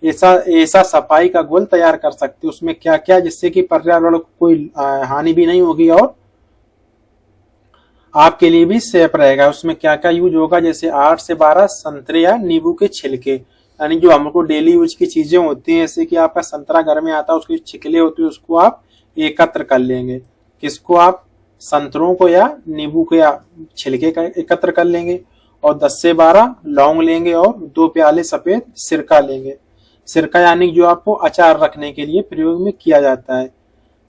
Speaker 1: ऐसा सफाई का घोल तैयार कर सकते हो। उसमें क्या क्या, जिससे कि पर्यावरण को कोई हानि भी नहीं होगी और आपके लिए भी सेफ रहेगा। उसमें क्या क्या यूज होगा, जैसे 8 से 12 संतरे या नींबू के छिलके, यानी जो हमको डेली यूज की चीजें होती हैं, जैसे कि आपका संतरा घर में आता है उसके छिलके होते हैं, उसको आप एकत्र कर लेंगे। किसको? आप संतरों को या नींबू के या छिलके का एकत्र कर लेंगे। और 10 से 12 लौंग लेंगे और 2 प्याले सफेद सिरका लेंगे। सिरका यानी जो आपको अचार रखने के लिए प्रयोग में किया जाता है।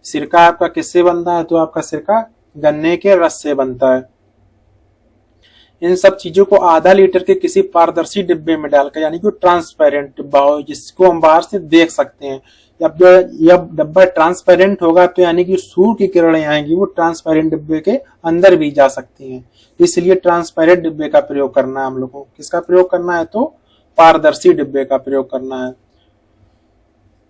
Speaker 1: सिरका आपका किससे बनता है? तो आपका सिरका गन्ने के रस से बनता है। इन सब चीजों को आधा लीटर के किसी पारदर्शी डिब्बे में डालकर, यानी कि ट्रांसपेरेंट डिब्बा हो जिसको हम बाहर से देख सकते हैं। जब डब्बा ट्रांसपेरेंट होगा तो यानी कि सूर्य की किरणें आएंगी, वो ट्रांसपेरेंट डिब्बे के अंदर भी जा सकती हैं। इसलिए ट्रांसपेरेंट डिब्बे का प्रयोग करना है हम लोगों को। किसका प्रयोग करना है? तो पारदर्शी डिब्बे का प्रयोग करना है।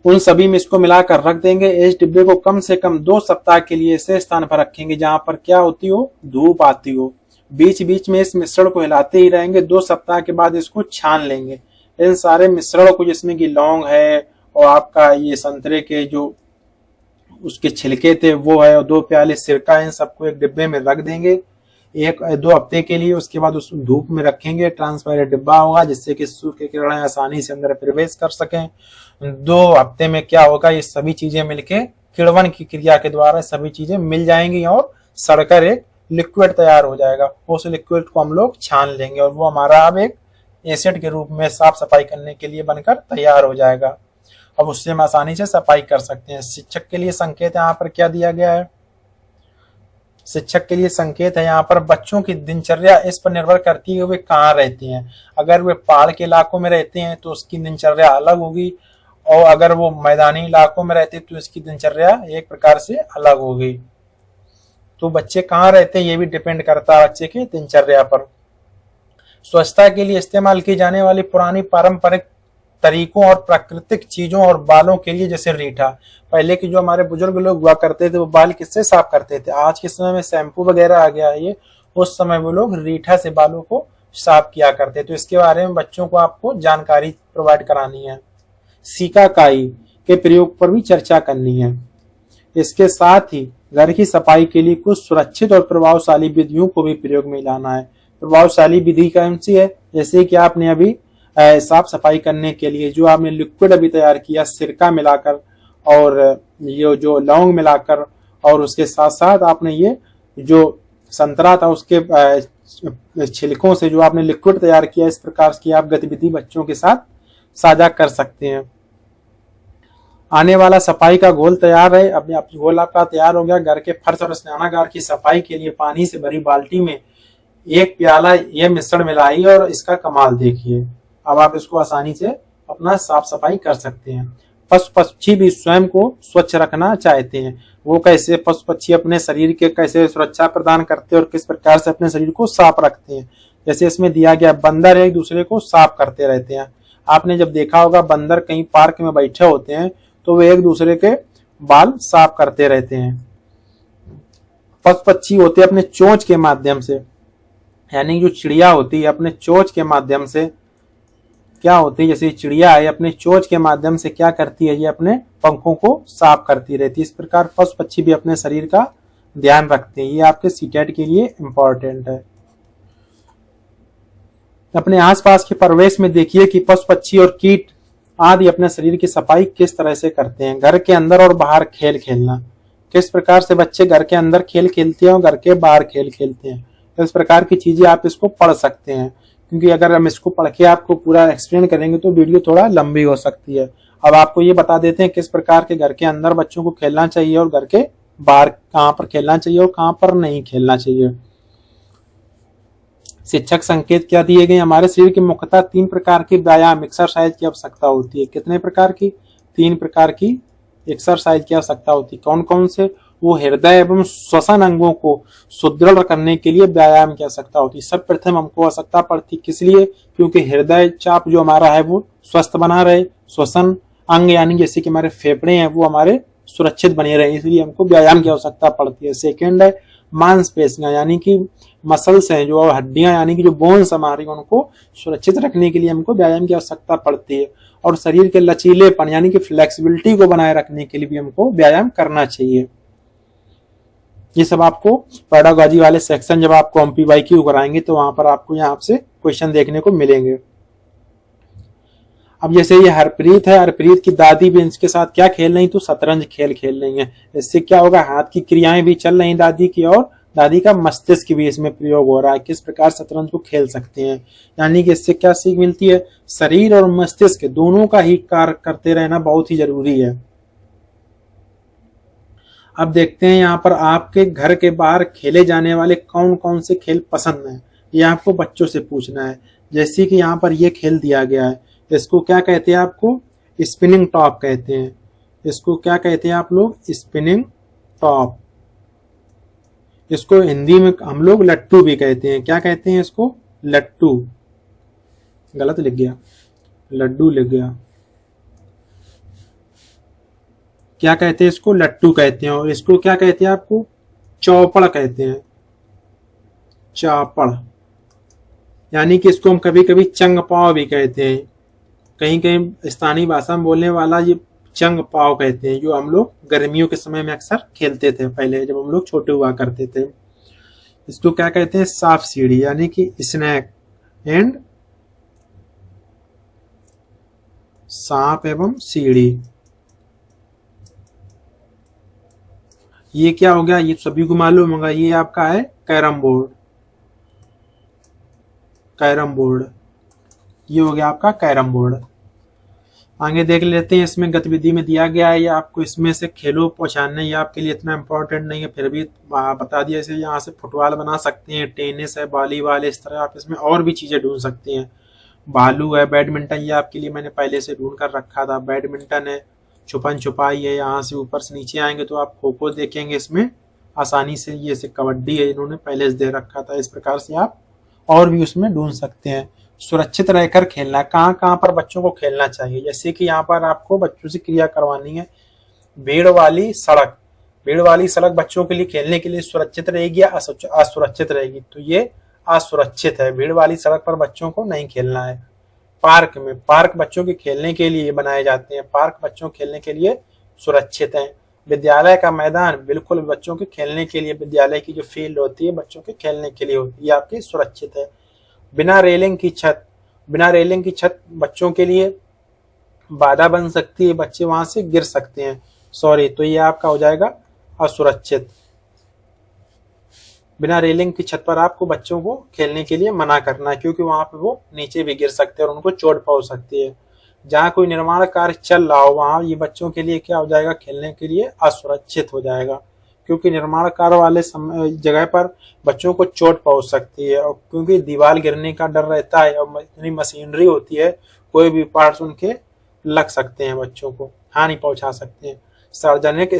Speaker 1: उन सभी में इसको मिलाकर रख देंगे। इस डिब्बे को कम से कम 2 सप्ताह के लिए ऐसे स्थान पर रखेंगे जहां पर क्या होती हो, धूप आती हो। बीच बीच में इस मिश्रण को हिलाते ही रहेंगे। 2 सप्ताह के बाद इसको छान लेंगे। इन सारे मिश्रण को, जिसमें कि लौंग है और आपका ये संतरे के जो उसके छिलके थे वो है और 2 प्याले सिरका, इन सबको एक डिब्बे में रख देंगे। एक 2 हफ्ते के लिए। उसके बाद उस धूप में रखेंगे, ट्रांसपेरेंट डिब्बा होगा जिससे कि सूर्य की किरणें आसानी से अंदर प्रवेश कर सकें। 2 हफ्ते में क्या होगा, ये सभी चीजें मिलके किण्वन की क्रिया के द्वारा सभी चीजें मिल जाएंगी और सड़कर एक लिक्विड तैयार हो जाएगा। उस लिक्विड को हम लोग छान लेंगे और वो हमारा अब एक एसिड के रूप में साफ सफाई करने के लिए बनकर तैयार हो जाएगा। अब उससे हम आसानी से सफाई कर सकते हैं। शिक्षक के लिए संकेत यहाँ पर क्या दिया गया है, शिक्षक के लिए संकेत है यहाँ पर बच्चों की दिनचर्या इस पर निर्भर करती है वे कहाँ रहते हैं। अगर वे पहाड़ के इलाकों में रहते हैं तो उसकी दिनचर्या अलग होगी, और अगर वो मैदानी इलाकों में रहते हैं तो इसकी दिनचर्या एक प्रकार से अलग होगी। तो बच्चे कहाँ रहते हैं ये भी डिपेंड करता है बच्चे की दिनचर्या पर। स्वच्छता के लिए इस्तेमाल की जाने वाली पुरानी पारंपरिक तरीकों और प्राकृतिक चीजों और बालों के लिए, जैसे रीठा। पहले के जो हमारे बुजुर्ग लोग हुआ करते थे वो बाल किससे साफ करते थे, आज के समय में शैम्पू वगैरह आ गया है ये, उस समय वो लोग रीठा से बालों को साफ किया करते। तो इसके बारे में बच्चों को आपको जानकारी प्रोवाइड करानी है। सिकाकाई के प्रयोग पर भी चर्चा करनी है। इसके साथ ही घर की सफाई के लिए कुछ सुरक्षित और प्रभावशाली विधियों को भी प्रयोग में लाना है। प्रभावशाली विधि कौन सी है, जैसे कि आपने अभी साफ सफाई करने के लिए जो आपने लिक्विड अभी तैयार किया सिरका मिलाकर और ये जो लौंग मिलाकर, और उसके साथ साथ आपने ये जो संतरा था उसके छिलकों से जो आपने लिक्विड तैयार किया, इस प्रकार की आप गतिविधि बच्चों के साथ साझा कर सकते हैं। आने वाला सफाई का घोल तैयार है। अब घोल आपका तैयार हो गया। घर के फर्श और स्नानागार की सफाई के लिए पानी से भरी बाल्टी में 1 प्याला ये मिश्रण मिलाइए और इसका कमाल देखिए। अब आप इसको आसानी से अपना साफ सफाई कर सकते हैं। पशु पक्षी भी स्वयं को स्वच्छ रखना चाहते हैं। वो कैसे पशु पक्षी अपने शरीर के कैसे सुरक्षा प्रदान करते हैं और किस प्रकार से अपने शरीर को साफ रखते हैं, जैसे इसमें दिया गया बंदर एक दूसरे को साफ करते रहते हैं। आपने जब देखा होगा बंदर कहीं पार्क में बैठे होते हैं तो वे एक दूसरे के बाल साफ करते रहते हैं। पशु पक्षी होते हैं अपने चोंच के माध्यम से, यानी जो चिड़िया होती है अपने चोंच के माध्यम से क्या होती है, जैसे चिड़िया है अपने चोंच के माध्यम से क्या करती है, ये अपने पंखों को साफ करती रहती है। इस प्रकार पशु पक्षी भी अपने शरीर का ध्यान रखते हैं। ये आपके सीटेट के लिए इंपॉर्टेंट है। अपने आसपास के परिवेश में देखिए कि पशु पक्षी और कीट आदि अपने शरीर की सफाई किस तरह से करते हैं। घर के अंदर और बाहर खेल खेलना, किस प्रकार से बच्चे घर के अंदर खेल खेलते हैं और घर के बाहर खेल खेलते हैं, इस प्रकार की चीजें आप इसको पढ़ सकते हैं। क्योंकि अगर हम इसको पढ़ के आपको पूरा एक्सप्लेन करेंगे तो वीडियो थोड़ा लंबी हो सकती है। अब आपको ये बता देते हैं किस प्रकार के घर के अंदर बच्चों को खेलना चाहिए और घर के बाहर कहाँ पर खेलना चाहिए और कहाँ पर नहीं खेलना चाहिए। शिक्षक संकेत क्या दिए गए, हमारे शरीर के मुख्यतः 3 प्रकार की व्यायाम एक्सरसाइज की आवश्यकता होती है। कितने प्रकार की, 3 प्रकार की एक्सरसाइज की आवश्यकता होती है। कौन कौन से, वो हृदय एवं श्वसन अंगों को सुदृढ़ करने के लिए व्यायाम की आवश्यकता होती है। सर्वप्रथम हमको आवश्यकता पड़ती किस लिए, क्योंकि हृदय चाप जो हमारा है वो स्वस्थ बना रहे, श्वसन अंग यानी जैसे कि हमारे फेफड़े हैं वो हमारे सुरक्षित बने रहे, इसलिए हमको व्यायाम की आवश्यकता पड़ती है। सेकेंड है मांसपेशियां यानी कि मसल्स हैं जो हड्डियां यानी कि जो बोन्स हमारी उनको सुरक्षित रखने के लिए हमको व्यायाम की आवश्यकता पड़ती है। और शरीर के लचीलेपन यानी कि फ्लेक्सिबिलिटी को बनाए रखने के लिए भी हमको व्यायाम करना चाहिए। ये सब आपको पेडागॉजी वाले सेक्शन जब आपको एमपीवाईक्यू कराएंगे तो वहां पर आपको यहाँ से क्वेश्चन देखने को मिलेंगे। अब जैसे ये हरप्रीत है, हरप्रीत की दादी भी इसके साथ क्या खेल रही, तो शतरंज खेल रही है। इससे क्या होगा, हाथ की क्रियाएं भी चल रही दादी की और दादी का मस्तिष्क भी इसमें प्रयोग हो रहा है, किस प्रकार शतरंज को खेल सकते हैं। यानी कि इससे क्या सीख मिलती है, शरीर और मस्तिष्क दोनों का ही कार्य करते रहना बहुत ही जरूरी है। अब देखते हैं यहाँ पर आपके घर के बाहर खेले जाने वाले कौन कौन से खेल पसंद हैं, ये आपको बच्चों से पूछना है। जैसे कि यहाँ पर ये खेल दिया गया है, इसको क्या कहते हैं, आपको स्पिनिंग टॉप कहते हैं। इसको क्या कहते हैं आप लोग, स्पिनिंग टॉप। इसको हिंदी में हम लोग लट्टू भी कहते हैं। क्या कहते हैं इसको, लट्टू। गलत लिख गया, लड्डू लिख गया। क्या कहते हैं इसको, लट्टू कहते हैं। और इसको क्या कहते हैं, आपको चौपड़ कहते हैं, चापड़। यानी कि इसको हम कभी कभी चंग पाव भी कहते हैं। कहीं कहीं स्थानीय भाषा में बोलने वाला ये चंग पाव कहते हैं, जो हम लोग गर्मियों के समय में अक्सर खेलते थे पहले जब हम लोग छोटे हुआ करते थे। इसको क्या कहते हैं, सांप सीढ़ी, यानी कि स्नेक एंड सांप एवं सीढ़ी। ये क्या हो गया, ये सभी को मालूम होगा, ये आपका है कैरम बोर्ड। कैरम बोर्ड, ये हो गया आपका कैरम बोर्ड। आगे देख लेते हैं, इसमें गतिविधि में दिया गया है, ये आपको इसमें से खेलों पहचानना, ये आपके लिए इतना इंपॉर्टेंट नहीं है, फिर भी बता दिया। जैसे यहाँ से फुटबॉल बना सकते हैं, टेनिस है, वॉलीबॉल, इस तरह आप इसमें और भी चीजें ढूंढ सकते हैं। भालू है, बैडमिंटन, ये आपके लिए मैंने पहले से ढूंढ कर रखा था। बैडमिंटन है, छुपन छुपाई है, यहाँ से ऊपर से नीचे आएंगे तो आप खो खो देखेंगे इसमें आसानी से। ये से कबड्डी है, इन्होंने पहले से दे रखा था। इस प्रकार से आप और भी उसमें ढूंढ सकते हैं। सुरक्षित रहकर खेलना, कहाँ कहाँ पर बच्चों को खेलना चाहिए, जैसे कि यहाँ पर आपको बच्चों से क्रिया करवानी है। भीड़ वाली सड़क, भीड़ वाली सड़क बच्चों के लिए खेलने के लिए सुरक्षित रहेगी या असुरक्षित रहेगी, तो ये असुरक्षित है। भीड़ वाली सड़क पर बच्चों को नहीं खेलना है। पार्क में, पार्क बच्चों के खेलने के लिए बनाए जाते हैं, पार्क बच्चों खेलने के लिए सुरक्षित है। विद्यालय का मैदान बिल्कुल बच्चों के खेलने के लिए, विद्यालय की जो फील्ड होती है बच्चों के खेलने के लिए होती है, आपकी सुरक्षित है। बिना रेलिंग की छत, बिना रेलिंग की छत बच्चों के लिए बाधा बन सकती है, बच्चे वहां से गिर सकते हैं, सॉरी, तो ये आपका हो जाएगा असुरक्षित। बिना रेलिंग की छत पर आपको बच्चों को खेलने के लिए मना करना है, क्योंकि वहां पर वो नीचे भी गिर सकते हैं और उनको चोट पहुंच सकती है। जहाँ कोई निर्माण कार्य चल रहा हो वहां ये बच्चों के लिए क्या हो जाएगा, खेलने के लिए असुरक्षित हो जाएगा, क्योंकि निर्माण कार्य वाले जगह पर बच्चों को चोट पहुंच सकती है, और क्योंकि दीवार गिरने का डर रहता है और इतनी मशीनरी होती है, कोई भी पार्ट्स उनके लग सकते हैं, बच्चों को हानि पहुंचा सकते हैं। सार्वजनिक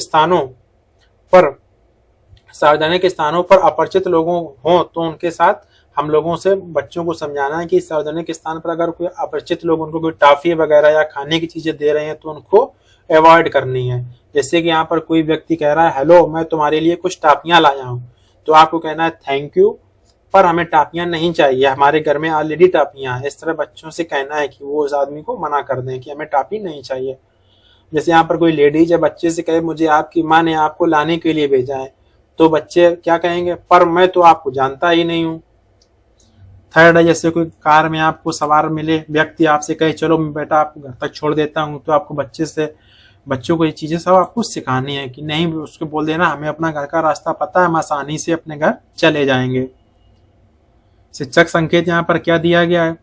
Speaker 1: स्थानों पर अपरिचित लोगों हो तो उनके साथ हम लोगों से बच्चों को समझाना है कि सार्वजनिक स्थान पर अगर कोई अपरिचित लोग उनको कोई टॉफी वगैरह या खाने की चीजें दे रहे हैं तो उनको अवॉइड करनी है। जैसे कि यहाँ पर कोई व्यक्ति कह रहा है, हेलो मैं तुम्हारे लिए कुछ टॉफियां लाया हूँ, तो आपको कहना है थैंक यू, पर हमें टॉफियां नहीं चाहिए, हमारे घर में ऑलरेडी टॉफियां है। इस तरह बच्चों से कहना है कि वो उस आदमी को मना कर दें कि हमें टॉफी नहीं चाहिए। जैसे यहाँ पर कोई लेडीज है, बच्चे से कहे मुझे आपकी माँ ने आपको लाने के लिए भेजा है, तो बच्चे क्या कहेंगे, पर मैं तो आपको जानता ही नहीं हूँ। थर्ड है, जैसे कोई कार में आपको सवार मिले व्यक्ति आपसे कहे चलो मैं बेटा आपको घर तक छोड़ देता हूँ, तो आपको बच्चों को ये चीजें सब आपको सिखानी है कि नहीं, उसको बोल देना हमें अपना घर का रास्ता पता है, हम आसानी से अपने घर चले जाएंगे। शिक्षक संकेत यहाँ पर क्या दिया गया है,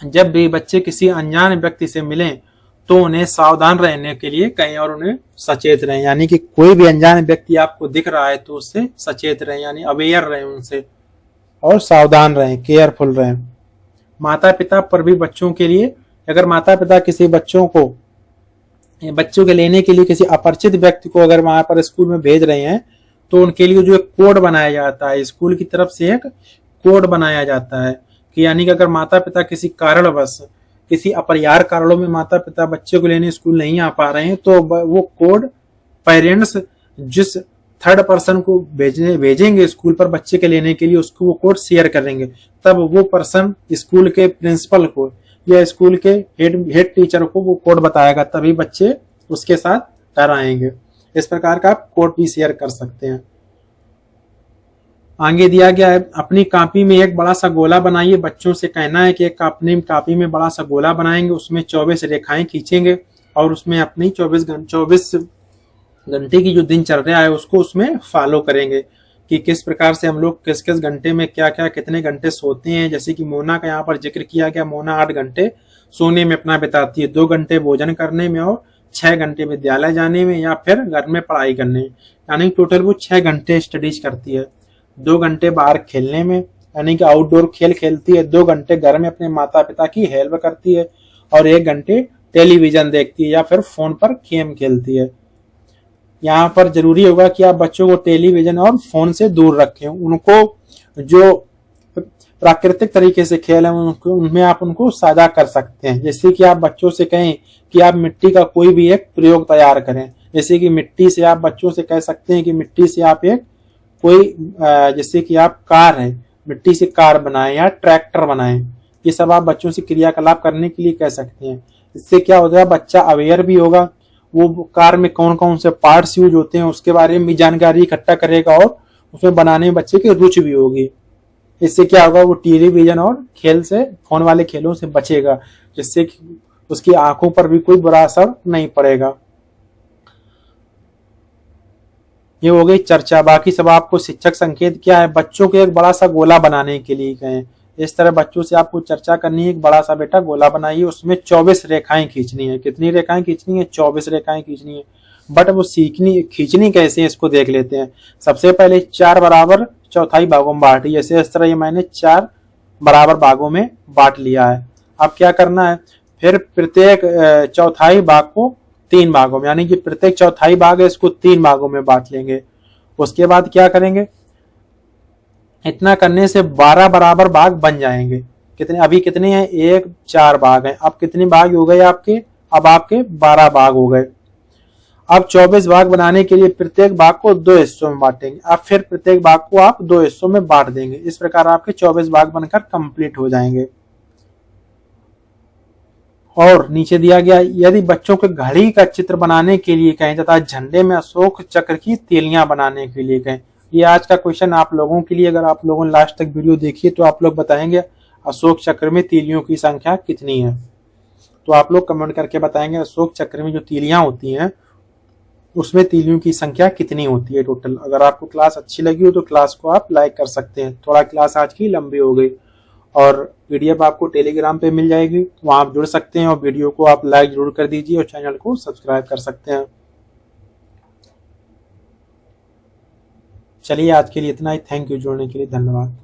Speaker 1: जब भी बच्चे किसी अनजान व्यक्ति से मिलें तो उन्हें सावधान रहने के लिए कहें और उन्हें सचेत रहें, यानी कि कोई भी अनजान व्यक्ति आपको दिख रहा है तो उससे सचेत रहें, यानी अवेयर रहें उनसे और सावधान रहें, केयरफुल रहें। माता पिता पर भी बच्चों के लिए, अगर माता पिता किसी बच्चों के लेने के लिए किसी अपरिचित व्यक्ति को अगर वहां पर स्कूल में भेज रहे हैं तो उनके लिए जो एक कोड बनाया जाता है, स्कूल की तरफ से एक कोड बनाया जाता है कि यानी कि अगर माता पिता किसी कारणवश, किसी अपरिहार्य कारणों में माता पिता बच्चे को लेने स्कूल नहीं आ पा रहे हैं तो वो कोड पेरेंट्स जिस थर्ड पर्सन को भेजेंगे स्कूल पर बच्चे के लेने के लिए, उसको वो कोड शेयर करेंगे, तब वो पर्सन स्कूल के प्रिंसिपल को या स्कूल के हेड टीचर को वो कोड बताएगा, तभी बच्चे उसके साथ घर आएंगे। इस प्रकार का आप कोड भी शेयर कर सकते हैं। आगे दिया गया है, अपनी कॉपी में एक बड़ा सा गोला बनाइए। बच्चों से कहना है कि एक अपनी कॉपी में बड़ा सा गोला बनाएंगे, उसमें 24 रेखाएं खींचेंगे और उसमें अपनी 24 घंटे की जो दिनचर्या है उसको उसमें फॉलो करेंगे कि किस प्रकार से हम लोग किस किस घंटे में क्या क्या कितने घंटे सोते हैं। जैसे कि मोना का यहाँ पर जिक्र किया गया, मोना 8 घंटे सोने में अपना बिताती है, 2 घंटे भोजन करने में और 6 घंटे विद्यालय जाने में या फिर घर में पढ़ाई करने में, यानी टोटल वो 6 घंटे स्टडीज करती है। 2 घंटे बाहर खेलने में यानी कि आउटडोर खेल खेलती है, 2 घंटे घर में अपने माता पिता की हेल्प करती है और 1 घंटे टेलीविजन देखती है या फिर फोन पर गेम खेलती है। यहाँ पर जरूरी होगा कि आप बच्चों को टेलीविजन और फोन से दूर रखें, उनको जो प्राकृतिक तरीके से खेल है उनमें आप उनको साझा कर सकते हैं। जैसे कि आप बच्चों से कहें कि आप मिट्टी का कोई भी एक प्रयोग तैयार करें, जैसे कि मिट्टी से आप बच्चों से कह सकते हैं कि मिट्टी से आप एक कोई जैसे कि आप कार है, मिट्टी से कार बनाएं या ट्रैक्टर बनाएं। ये सब आप बच्चों से क्रियाकलाप करने के लिए कह सकते हैं। इससे क्या होता है, बच्चा अवेयर भी होगा, वो कार में कौन कौन से पार्ट्स यूज होते हैं उसके बारे में भी जानकारी इकट्ठा करेगा और उसमें बनाने में बच्चे की रुचि भी होगी। इससे क्या होगा, वो टेलीविजन और खेल से, फोन वाले खेलों से बचेगा, जिससे कि उसकी आंखों पर भी कोई बुरा असर नहीं पड़ेगा। ये हो गई चर्चा। बाकी सब आपको शिक्षक संकेत क्या है, बच्चों को एक बड़ा सा गोला बनाने के लिए कहें। इस तरह बच्चों से आपको चर्चा करनी है, एक बड़ा सा बेटा गोला बनाइए, उसमें 24 रेखाएं खींचनी है। कितनी रेखाएं खींचनी है? 24 रेखाएं खींचनी है। बट वो खींचनी कैसे है, इसको देख लेते हैं। सबसे पहले 4 बराबर चौथाई भागों में बांटी, जैसे इस तरह ये मैंने 4 बराबर भागों में बांट लिया है। अब क्या करना है, फिर प्रत्येक चौथाई भाग को 3 भागों में, यानी कि प्रत्येक चौथाई भाग है इसको 3 भागों में बांट लेंगे। उसके बाद क्या करेंगे, इतना करने से 12 बराबर भाग बन जाएंगे। कितने, अभी कितने हैं, 1 4 भाग हैं। अब कितने भाग हो गए आपके, अब आपके 12 भाग हो गए। अब 24 भाग बनाने के लिए प्रत्येक भाग को 2 हिस्सों में बांटेंगे। अब फिर प्रत्येक भाग को आप 2 हिस्सों में बांट देंगे। इस प्रकार आपके 24 भाग बनकर कंप्लीट हो जाएंगे। और नीचे दिया गया, यदि बच्चों को घड़ी का चित्र बनाने के लिए कहें तथा झंडे में अशोक चक्र की तीलियां बनाने के लिए कहें। ये आज का क्वेश्चन आप लोगों के लिए, अगर आप लोगों ने लास्ट तक वीडियो देखी है तो आप लोग बताएंगे अशोक चक्र में तीलियों की संख्या कितनी है। तो आप लोग कमेंट करके बताएंगे अशोक चक्र में जो तीलियां होती हैं उसमें तीलियों की संख्या कितनी होती है टोटल। अगर आपको क्लास अच्छी लगी हो तो क्लास को आप लाइक कर सकते हैं। थोड़ा क्लास आज की लंबी हो गई, और पीडीएफ आपको टेलीग्राम पे मिल जाएगी, वहां आप जुड़ सकते हैं। और वीडियो को आप लाइक जरूर कर दीजिए और चैनल को सब्सक्राइब कर सकते हैं। चलिए आज के लिए इतना ही। थैंक यू, जुड़ने के लिए धन्यवाद।